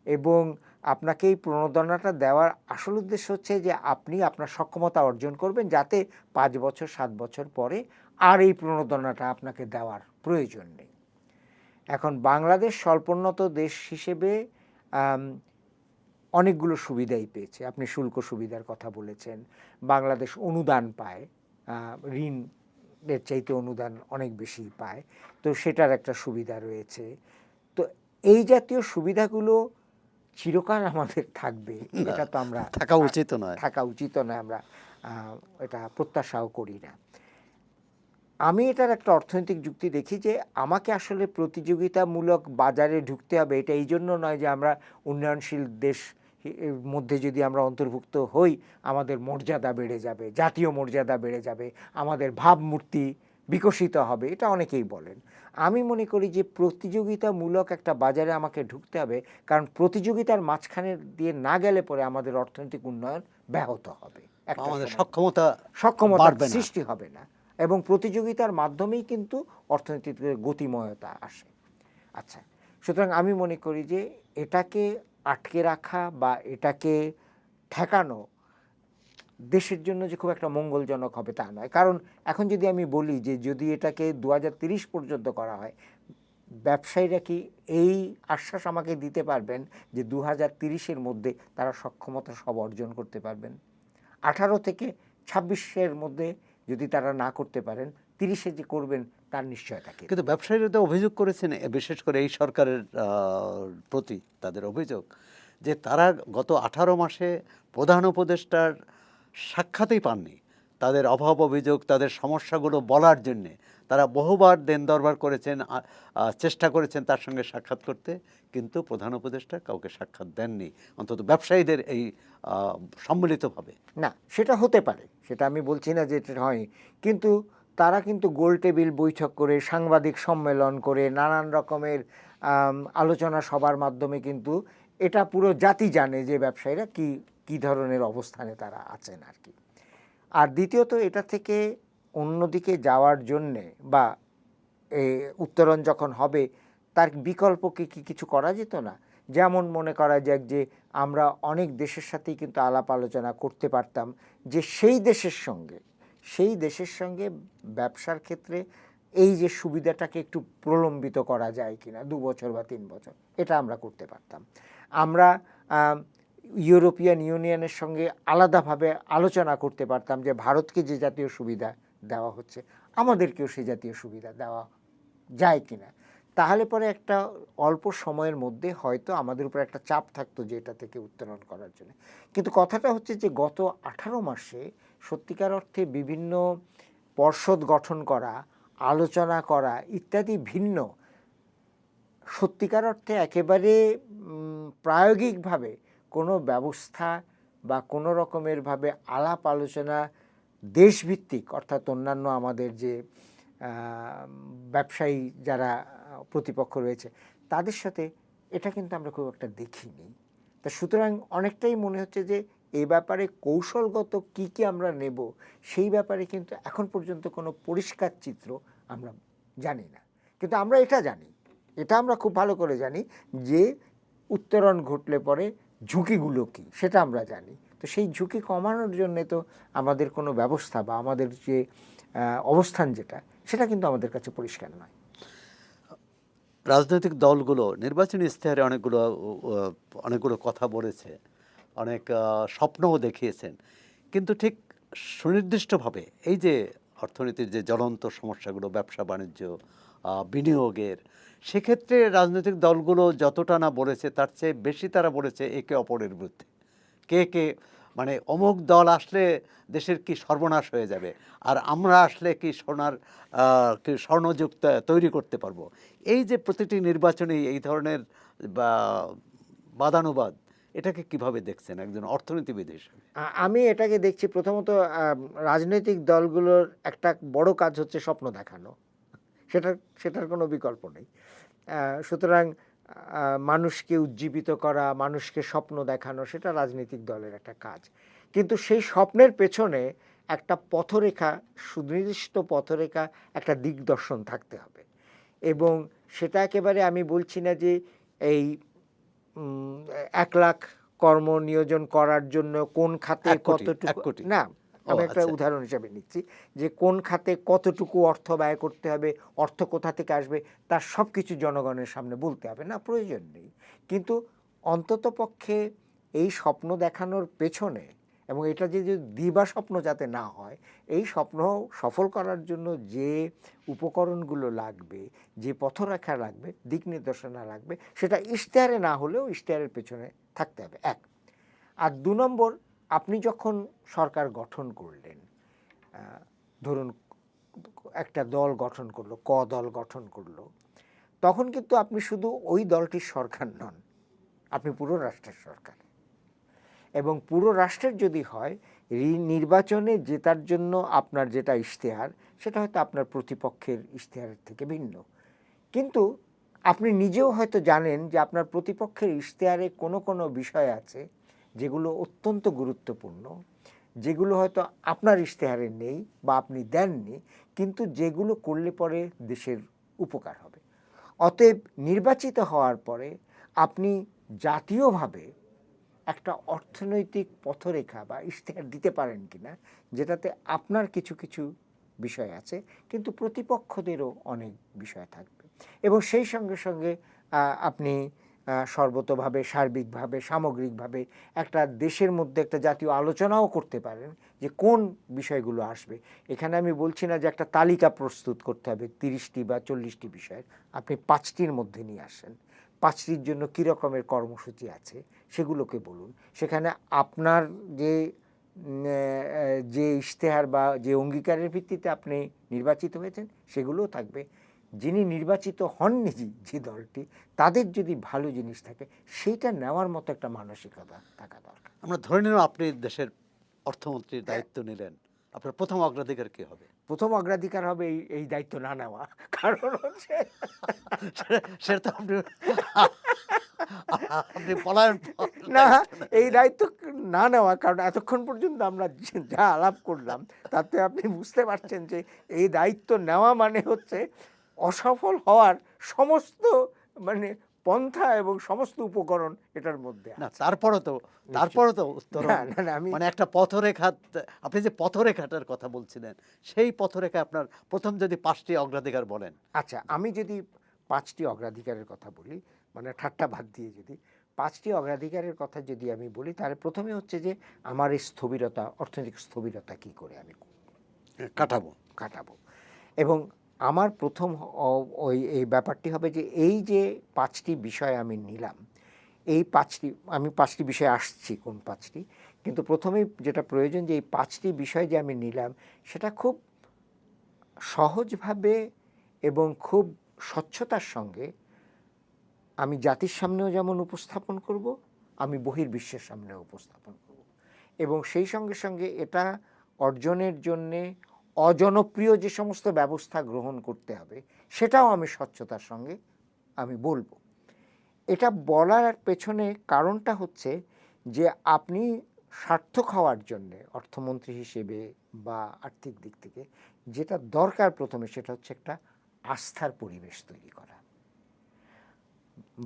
এবং আপনাকে এই প্রণোদনাটা দেওয়ার আসল উদ্দেশ্য হচ্ছে যে আপনি আপনার সক্ষমতা অর্জন করবেন, যাতে 5 বছর 7 বছর পরে আর এই প্রণোদনাটা আপনাকে দেওয়ার প্রয়োজন নেই। এখন বাংলাদেশ স্বল্পোন্নত দেশ হিসেবে অনেকগুলো সুবিধাই পেয়েছে। আপনি শুল্ক সুবিধার কথা বলেছেন, বাংলাদেশ অনুদান পায়, ঋণের চাইতে অনুদান অনেক বেশি পায়, তো সেটার একটা সুবিধা রয়েছে। তো এই জাতীয় সুবিধাগুলো চিরকাল আমাদের থাকবে এটা তো আমরা থাকা উচিত নয়, আমরা এটা প্রত্যাশাও করি না। আমি এটার একটা অর্থনৈতিক যুক্তি দেখি যে আমাকে আসলে প্রতিযোগিতামূলক বাজারে ঢুকতে হবে, এটা এই জন্য নয় যে আমরা উন্নয়নশীল দেশ এর মধ্যে যদি আমরা অন্তর্ভুক্ত হই আমাদের মর্যাদা বেড়ে যাবে, জাতীয় মর্যাদা বেড়ে যাবে, আমাদের ভাবমূর্তি বিকশিত হবে, এটা অনেকেই বলেন। আমি মনে করি যে প্রতিযোগিতামূলক একটা বাজারে আমাকে ঢুকতে হবে, কারণ প্রতিযোগিতার মাঝখানে দিয়ে না গেলে পরে আমাদের অর্থনৈতিক উন্নয়ন ব্যাহত হবে, আমাদের সক্ষমতা সৃষ্টি হবে না, এবং প্রতিযোগিতার মাধ্যমেই কিন্তু অর্থনীতিতে গতিময়তা আসে। আচ্ছা, সুতরাং আমি মনে করি যে এটাকে আটকে রাখা বা এটাকে ঠেকানো দেশের জন্য যে খুব একটা মঙ্গলজনক হবে তা নয়। কারণ এখন যদি আমি বলি যে যদি এটাকে 2030 পর্যন্ত করা হয়, ব্যবসায়ীরা কি এই আশ্বাস আমাকে দিতে পারবেন যে 2030-এর মধ্যে তারা সক্ষমতা সব অর্জন করতে পারবেন? 18 থেকে 26-এর মধ্যে যদি তারা না করতে পারেন, 30-এ যে করবেন তার নিশ্চয়তা কি? কিন্তু ব্যবসায়ীরা তো অভিযোগ করেছেন, বিশেষ করে এই সরকারের প্রতি তাদের অভিযোগ যে তারা গত 18 মাসে প্রধান উপদেষ্টার সাক্ষাৎই পাননি। তাদের অভাব অভিযোগ, তাদের সমস্যাগুলো বলার জন্যে তারা বহুবার দেন দরবার করেছেন, চেষ্টা করেছেন তার সঙ্গে সাক্ষাৎ করতে, কিন্তু প্রধান উপদেষ্টা কাউকে সাক্ষাৎ দেননি, অন্তত ব্যবসায়ীদের এই সম্মিলিতভাবে। না, সেটা হতে পারে, সেটা আমি বলছি না যে এটা হয়, কিন্তু তারা কিন্তু গোল টেবিল বৈঠক করে, সাংবাদিক সম্মেলন করে, নানান রকমের আলোচনা সবার মাধ্যমে কিন্তু এটা পুরো জাতি জানে যে ব্যবসায়ীরা কি ধরনের অবস্থানে তারা আছেন আর কি। আর দ্বিতীয়ত, এটা থেকে অন্যদিকে যাওয়ার জন্যে বা উত্তরণ যখন হবে তার বিকল্প কি কিছু করা যেত না? যেমন মনে করা যাক যে আমরা অনেক দেশের সাথেই কিন্তু আলাপ আলোচনা করতে পারতাম যে সেই দেশের সঙ্গে ব্যবসার ক্ষেত্রে এই যে সুবিধাটাকে একটু প্রলম্বিত করা যায় কিনা, 2 বছর বা 3 বছর, এটা আমরা করতে পারতাম। আমরা ইউরোপিয়ান ইউনিয়নের সঙ্গে আলাদাভাবে আলোচনা করতে পারতাম যে ভারতকে যে জাতীয় সুবিধা দেওয়া হচ্ছে আমাদেরকেও সেই জাতীয় সুবিধা দেওয়া যায় কিনা। তাহলে পরে একটা অল্প সময়ের মধ্যে হয়তো আমাদের উপর একটা চাপ থাকতো যে এটা থেকে উত্তরণ করার জন্য। কিন্তু কথাটা হচ্ছে যে গত 18 মাসে সত্যিকার অর্থে বিভিন্ন পর্ষদ গঠন করা, আলোচনা করা ইত্যাদি ভিন্ন, সত্যিকার অর্থে একেবারে প্রায়োগিকভাবে কোনো ব্যবস্থা বা কোনো রকমের ভাবে আলাপ আলোচনা দেশভিত্তিক, অর্থাৎ অন্যান্য আমাদের যে ব্যবসায়ী যারা প্রতিপক্ষ রয়েছে তাদের সাথে, এটা কিন্তু আমরা খুব একটা দেখিনি। তা সুতরাং অনেকটাই মনে হচ্ছে যে এই ব্যাপারে কৌশলগত কি আমরা নেব সেই ব্যাপারে কিন্তু এখন পর্যন্ত কোনো পরিষ্কার চিত্র আমরা জানি না। কিন্তু আমরা এটা আমরা খুব ভালো করে জানি যে উত্তরণ ঘটলে পরে ঝুঁকিগুলো কী সেটা আমরা জানি। তো সেই ঝুঁকি কমানোর জন্যে তো আমাদের কোনো ব্যবস্থা বা আমাদের যে অবস্থান সেটা কিন্তু আমাদের কাছে পরিষ্কার নয়। রাজনৈতিক দলগুলো নির্বাচনী ইশতেহারে অনেকগুলো কথা বলেছে, অনেক স্বপ্নও দেখিয়েছেন, কিন্তু ঠিক সুনির্দিষ্টভাবে এই যে অর্থনীতির যে জ্বলন্ত সমস্যাগুলো, ব্যবসা বাণিজ্য, বিনিয়োগের, সেক্ষেত্রে রাজনৈতিক দলগুলো যতটা না বলেছে তার চেয়ে বেশি তারা বলেছে একে অপরের বিরুদ্ধে। কে মানে অমুক দল আসলে দেশের কি সর্বনাশ হয়ে যাবে, আর আমরা আসলে কি স্বর্ণযুগ তৈরি করতে পারবো। এই যে প্রতিটি নির্বাচনে এই ধরনের বাদানুবাদ, এটাকে কিভাবে দেখছেন একজন অর্থনীতিবিদ হিসেবে? আমি এটাকে দেখছি, প্রথমত রাজনৈতিক দলগুলোর একটা বড় কাজ হচ্ছে স্বপ্ন দেখানো, সেটার কোনো বিকল্প নেই। সুতরাং মানুষকে উজ্জীবিত করা, মানুষকে স্বপ্ন দেখানো, সেটা রাজনৈতিক দলের একটা কাজ। কিন্তু সেই স্বপ্নের পেছনে একটা পথরেখা, সুনির্দিষ্ট পথরেখা, একটা দিগদর্শন থাকতে হবে, এবং সেটা একেবারে আমি বলছি না যে এই 1 লাখ কর্ম নিয়োজন করার জন্য কোন খাতে 1 কোটি, 1 কতটুকু, কোটি। না ও আমি একটা আচ্ছা। উদাহরণ হিসেবে নিচ্ছি যে কোন খাতে কতটুকু অর্থ ব্যয় করতে হবে, অর্থ কোথা থেকে আসবে, তার সব কিছু জনগণের সামনে বলতে হবে না, প্রয়োজন নেই। কিন্তু অন্ততপক্ষে এই স্বপ্ন দেখানোর পেছনে, এবং এটা যে যে দিবা স্বপ্ন যাতে না হয়, এই স্বপ্ন সফল করার জন্য যে উপকরণগুলো লাগবে, যে পথরেখা লাগবে, দিক নির্দেশনা লাগবে, সেটা ইশতেহারে না হলেও ইশতেহারের পেছনে থাকতে হবে, 1। আর 2 নম্বর, আপনি যখন সরকার গঠন করলেন, ধরুন একটা দল গঠন করলো, দল গঠন করলো, তখন কিন্তু আপনি শুধু ওই দলটির সরকার নন, আপনি পুরো রাষ্ট্রের সরকার। এবং পুরো রাষ্ট্রের যদি হয়, নির্বাচনে জেতার জন্য আপনার যেটা ইশতেহার, সেটা হয়তো আপনার প্রতিপক্ষের ইশতেহারের থেকে ভিন্ন। কিন্তু আপনি নিজেও হয়তো জানেন যে আপনার প্রতিপক্ষের ইশতেহারে কোনো কোনো বিষয় আছে যেগুলো অত্যন্ত গুরুত্বপূর্ণ, যেগুলো হয়তো আপনার ইশতেহারে নেই বা আপনি দেননি, কিন্তু যেগুলো করলে পরে দেশের উপকার হবে। অতএব নির্বাচিত হওয়ার পরে আপনি জাতীয়ভাবে একটা অর্থনৈতিক পথরেখা বা ইশতেহার দিতে পারেন কিনা, যেটাতে আপনার কিছু কিছু বিষয় আছে কিন্তু প্রতিপক্ষদেরও অনেক বিষয় থাকবে, এবং সেই সঙ্গে সঙ্গে আপনি সর্বতোভাবে, সার্বিকভাবে, সামগ্রিকভাবে একটা দেশের মধ্যে একটা জাতীয় আলোচনাও করতে পারেন যে কোন বিষয়গুলো আসবে। এখানে আমি বলছি না যে একটা তালিকা প্রস্তুত করতে হবে 30টি বা 40টি বিষয়ের, আপনি 5টির মধ্যে নিয়ে আসেন, 5টির জন্য কী রকমের কর্মসূচি আছে সেগুলোকে বলুন। সেখানে আপনার যে যে ইশতেহার বা যে অঙ্গীকারের ভিত্তিতে আপনি নির্বাচিত হয়েছেন সেগুলোও থাকবে। যিনি নির্বাচিত হননি, যে দলটি, তাদের যদি ভালো জিনিস থাকে সেইটা নেওয়ার মতো একটা মানসিকতা থাকা দরকার। আমরা ধরে নিলাম আপনি দেশের অর্থমন্ত্রীর দায়িত্ব নিলেন, আপনার প্রথম অগ্রাধিকার কি হবে? প্রথম অগ্রাধিকার হবে এই দায়িত্ব না নেওয়া, কারণ হচ্ছে সেটা তো আপনি আপনি পলায়ন না, দায়িত্ব এই নিলেন। দায়িত্ব না নেওয়া, কারণ এতক্ষণ পর্যন্ত আমরা যা আলাপ করলাম তাতে আপনি বুঝতে পারছেন যে এই দায়িত্ব নেওয়া মানে হচ্ছে অসফল হওয়ার সমস্ত মানে পন্থা এবং সমস্ত উপকরণ এটার মধ্যে না, আছে। তারপরও তো উত্তরণ, না না না, আমি মানে একটা পথরেখা, আপনি যে পথরেখাটার কথা বলছিলেন, সেই পথরেখা আপনার প্রথম যদি 5টি অগ্রাধিকার বলেন। আচ্ছা, আমি যদি 5টি অগ্রাধিকারের কথা বলি, মানে ঠাট্টা বাদ দিয়ে যদি 5টি অগ্রাধিকারের কথা যদি আমি বলি, তাহলে প্রথমে হচ্ছে যে আমার এই স্থবিরতা, অর্থনৈতিক স্থবিরতা কী করে আমি কাটাবো। কাটাবো। এবং আমার প্রথম ওই এই ব্যাপারটি হবে যে এই যে 5টি বিষয় আমি নিলাম, এই 5টি, আমি 5টি বিষয় আসছি কোন 5টি, কিন্তু প্রথমেই যেটা প্রয়োজন যে এই 5টি বিষয় যে আমি নিলাম সেটা খুব সহজভাবে এবং খুব স্বচ্ছতার সঙ্গে আমি জাতির সামনেও যেমন উপস্থাপন করব, আমি বহির্বিশ্বের সামনেও উপস্থাপন করব, এবং সেই সঙ্গে সঙ্গে এটা অর্জনের জন্যে অজনপ্রিয় যে সমস্ত ব্যবস্থা গ্রহণ করতে হবে সেটাও আমি স্বচ্ছতার সঙ্গে আমি বলবো। এটা বলার পেছনে কারণটা হচ্ছে যে আপনি সার্থক হওয়ার জন্যে অর্থমন্ত্রী হিসেবে বা আর্থিক দিক থেকে যেটা দরকার প্রথমে, সেটা হচ্ছে একটা আস্থার পরিবেশ তৈরি করা।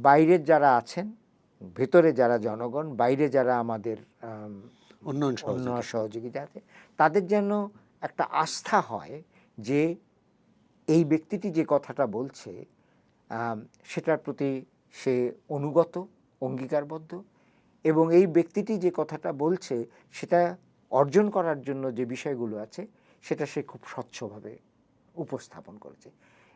বাইরের যারা আছেন, ভেতরে যারা জনগণ, বাইরে যারা আমাদের অন্য সহযোগিতা আছে, তাদের যেন একটা আস্থা হয় যে এই ব্যক্তিটি যে কথাটা বলছে সেটার প্রতি সে অনুগত, অঙ্গীকারবদ্ধ, এবং এই ব্যক্তিটি যে কথাটা বলছে সেটা অর্জন করার জন্য যে বিষয়গুলো আছে সেটা সে খুব স্বচ্ছভাবে উপস্থাপন করেছে।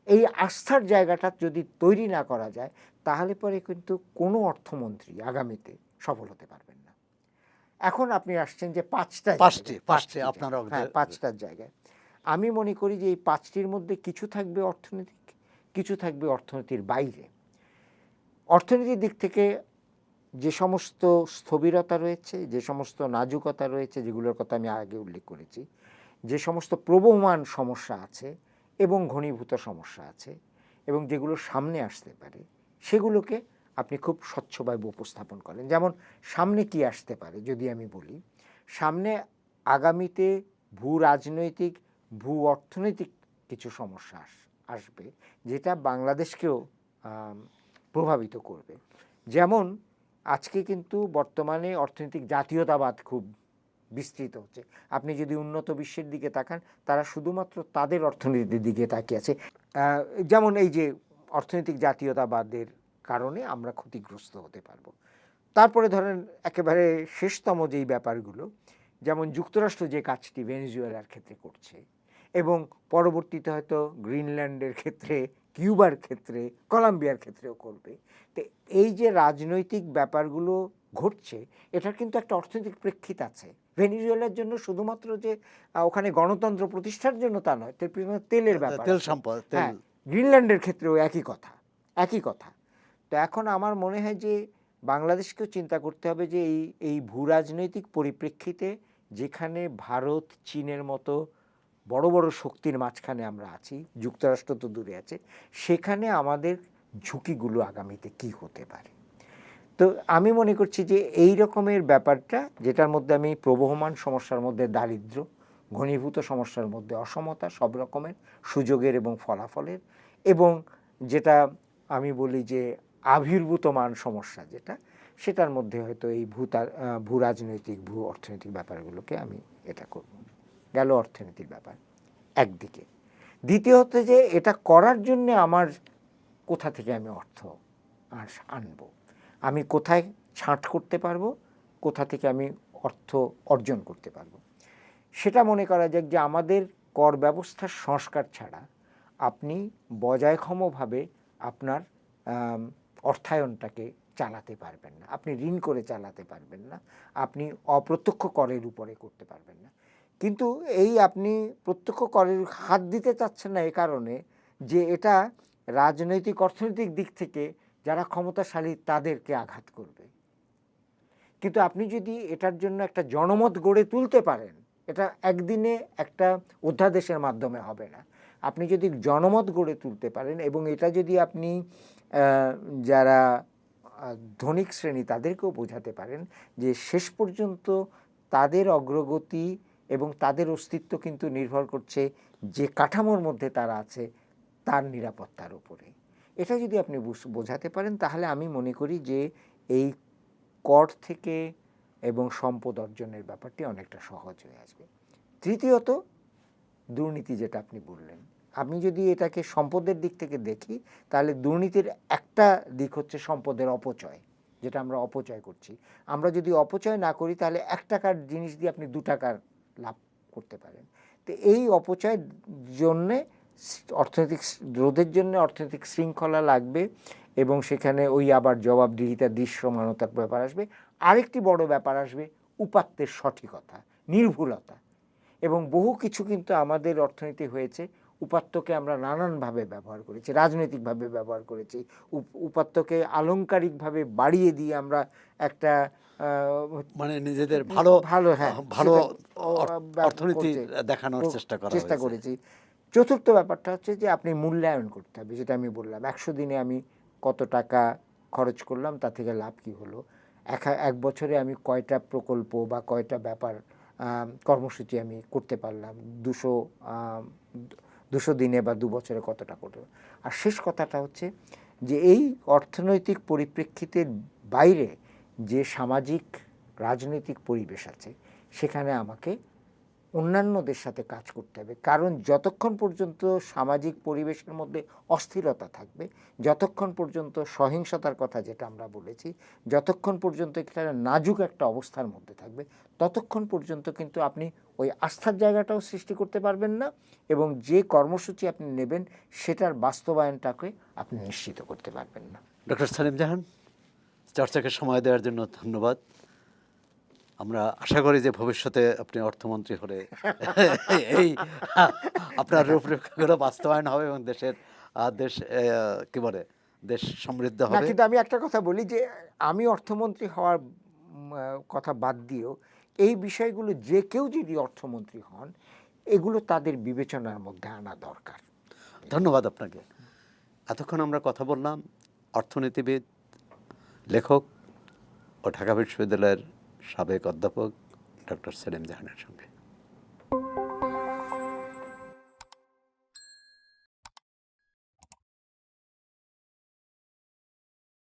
এই আস্থার জায়গাটা যদি তৈরি না করা যায়, তাহলে পরে কিন্তু কোনো অর্থমন্ত্রী আগামীতে সফল হতে পারবেন না। এখন আপনি আসছেন যে 5টি আপনার হ্যাঁ, 5টার জায়গায় আমি মনে করি যে এই 5টির মধ্যে কিছু থাকবে অর্থনৈতিক, কিছু থাকবে অর্থনীতির বাইরে। অর্থনীতির দিক থেকে যে সমস্ত স্থবিরতা রয়েছে, যে সমস্ত নাজুকতা রয়েছে, যেগুলোর কথা আমি আগে উল্লেখ করেছি, যে সমস্ত প্রবহমান সমস্যা আছে এবং ঘনীভূত সমস্যা আছে এবং যেগুলো সামনে আসতে পারে, সেগুলোকে আপনি খুব স্বচ্ছভাবে উপস্থাপন করেন। যেমন সামনে কি আসতে পারে যদি আমি বলি, সামনে আগামীতে ভূ রাজনৈতিক, ভূ অর্থনৈতিক কিছু সমস্যা আসবে, যেটা বাংলাদেশকেও প্রভাবিত করবে। যেমন আজকে কিন্তু বর্তমানে অর্থনৈতিক জাতীয়তাবাদ খুব বিস্তৃত হচ্ছে। আপনি যদি উন্নত বিশ্বের দিকে তাকান, তারা শুধুমাত্র তাদের অর্থনীতির দিকে তাকিয়ে আছে। যেমন এই যে অর্থনৈতিক জাতীয়তাবাদের কারণে আমরা ক্ষতিগ্রস্ত হতে পারবো। তারপরে ধরেন একেবারে শেষতম যেই ব্যাপারগুলো, যেমন যুক্তরাষ্ট্র যে কাজটি ভেনেজুয়েলার ক্ষেত্রে করছে এবং পরবর্তীতে হয়তো গ্রিনল্যান্ডের ক্ষেত্রে, কিউবার ক্ষেত্রে, কলম্বিয়ার ক্ষেত্রেও করবে। তো এই যে রাজনৈতিক ব্যাপারগুলো ঘটছে, এটার কিন্তু একটা অর্থনৈতিক প্রেক্ষিত আছে। ভেনেজুয়েলার জন্য শুধুমাত্র যে ওখানে গণতন্ত্র প্রতিষ্ঠার জন্য তা নয়, তেলের ব্যাপার, তেল আছে। সম্পদ, হ্যাঁ, তেল। গ্রিনল্যান্ডের ক্ষেত্রেও একই কথা, একই কথা। তো এখন আমার মনে হয় যে বাংলাদেশকেও চিন্তা করতে হবে যে এই ভূ রাজনৈতিক পরিপ্রেক্ষিতে যেখানে ভারত, চীনের মতো বড় বড় শক্তির মাঝখানে আমরা আছি, যুক্তরাষ্ট্র তো দূরে আছে, সেখানে আমাদের ঝুঁকিগুলো আগামীতে কি হতে পারে। তো আমি মনে করছি যে এই রকমের ব্যাপারটা, যেটার মধ্যে আমি প্রবহমান সমস্যার মধ্যে দারিদ্র্য, ঘনীভূত সমস্যার মধ্যে অসমতা, সব রকমের সুযোগের এবং ফলাফলের, এবং যেটা আমি বলি যে আবির্ভূত মান সমস্যা যেটা, সেটার মধ্যে হয়তো এই ভূ রাজনৈতিক, ভূ অর্থনৈতিক ব্যাপারগুলোকে আমি এটা করব। গেল অর্থনীতির ব্যাপার একদিকে। দ্বিতীয়ত যে এটা করার জন্যে আমার কোথা থেকে আমি অর্থ আনবো, আমি কোথায় ছাঁট করতে পারবো, কোথা থেকে আমি অর্থ অর্জন করতে পারবো, সেটা মনে করা যাক যে আমাদের কর ব্যবস্থার সংস্কার ছাড়া আপনি বজায়ক্ষমভাবে আপনার অর্থায়নটাকে চালাতে পারবেন না, আপনি ঋণ করে চালাতে পারবেন না, আপনি অপ্রত্যক্ষ করের উপরে করতে পারবেন না। কিন্তু এই আপনি প্রত্যক্ষ করের হাত দিতে চাচ্ছেন না এ কারণে যে এটা রাজনৈতিক অর্থনৈতিক দিক থেকে যারা ক্ষমতাশালী তাদেরকে আঘাত করবে। কিন্তু আপনি যদি এটার জন্য একটা জনমত গড়ে তুলতে পারেন, এটা একদিনে একটা অধ্যাদেশের মাধ্যমে হবে না, আপনি যদি জনমত গড়ে তুলতে পারেন এবং এটা যদি আপনি যারা ধনিক শ্রেণী তাদেরকেও বোঝাতে পারেন যে শেষ পর্যন্ত তাদের অগ্রগতি এবং তাদের অস্তিত্ব কিন্তু নির্ভর করছে যে কাঠামোর মধ্যে তারা আছে তার নিরাপত্তার উপরে, এটা যদি আপনি বোঝাতে পারেন, তাহলে আমি মনে করি যে এই কর থেকে এবং সম্পদ অর্জনের ব্যাপারটি অনেকটা সহজ হয়ে আসবে। তৃতীয়ত দুর্নীতি, যেটা আপনি বললেন, আমি যদি এটাকে সম্পদের দিক থেকে দেখি, তাহলে দুর্নীতির একটা দিক হচ্ছে সম্পদের অপচয়, যেটা আমরা অপচয় করছি। আমরা যদি অপচয় না করি, তাহলে 1 টাকার জিনিস দিয়ে আপনি 2 টাকার লাভ করতে পারেন। তো এই অপচয়ের জন্যে অর্থনৈতিক রোধের জন্য অর্থনৈতিক শৃঙ্খলা লাগবে এবং সেখানে ওই আবার জবাবদিহিতা, দৃশ্যমানতার ব্যাপার আসবে। আরেকটি বড় ব্যাপার আসবে উপাত্তের সঠিকতা, নির্ভুলতা। এবং বহু কিছু কিন্তু আমাদের অর্থনীতি হয়েছে, উপাত্তকে আমরা নানানভাবে ব্যবহার করেছি, রাজনৈতিকভাবে ব্যবহার করেছি, উপাত্তকে আলংকারিকভাবে বাড়িয়ে দিয়ে আমরা একটা মানে নিজেদের ভালো ভালো হ্যাঁ ভালো সেটা অর্থনীতি করতে দেখানোর চেষ্টা করেছি। চতুর্থ ব্যাপারটা হচ্ছে যে আপনি মূল্যায়ন করতে হবে, যেটা আমি বললাম 100 দিনে আমি কত টাকা খরচ করলাম, তা থেকে লাভ কি হলো, এক বছরে আমি কয়টা প্রকল্প বা কয়টা ব্যাপার কর্মসূচি আমি করতে পারলাম, 200 দিনে বা 2 বছরে কতটা করলো। আর শেষ কথাটা হচ্ছে যে এই অর্থনৈতিক পরিপ্রেক্ষিতের বাইরে যে সামাজিক রাজনৈতিক পরিবেশ আছে, সেখানে আমাকে অন্যান্যদের সাথে কাজ করতে হবে। কারণ যতক্ষণ পর্যন্ত সামাজিক পরিবেশের মধ্যে অস্থিরতা থাকবে, যতক্ষণ পর্যন্ত সহিংসতার কথা যেটা আমরা বলেছি, যতক্ষণ পর্যন্ত একটা নাজুক একটা অবস্থার মধ্যে থাকবে, ততক্ষণ পর্যন্ত কিন্তু আপনি ওই আস্থার জায়গাটাও সৃষ্টি করতে পারবেন না এবং যে কর্মসূচি আপনি নেবেন সেটার বাস্তবায়নটাকে আপনি নিশ্চিত করতে পারবেন না। ডক্টর সালিম জাহান, চর্চাকে সময় দেওয়ার জন্য ধন্যবাদ। আমরা আশা করি যে ভবিষ্যতে আপনি অর্থমন্ত্রী হলে এই আপনার রূপরেখাগুলো বাস্তবায়ন হবে এবং দেশ কি বলে দেশ সমৃদ্ধ না, হবে। কিন্তু আমি একটা কথা বলি যে আমি অর্থমন্ত্রী হওয়ার কথা বাদ দিয়েও এই বিষয়গুলো যে কেউ যদি অর্থমন্ত্রী হন, এগুলো তাদের বিবেচনার মধ্যে আনা দরকার। ধন্যবাদ আপনাকে। এতক্ষণ আমরা কথা বললাম অর্থনীতিবিদ, লেখক ও ঢাকা বিশ্ববিদ্যালয়ের সাবেক অধ্যাপক ডক্টর সেলিম জাহানের সঙ্গে।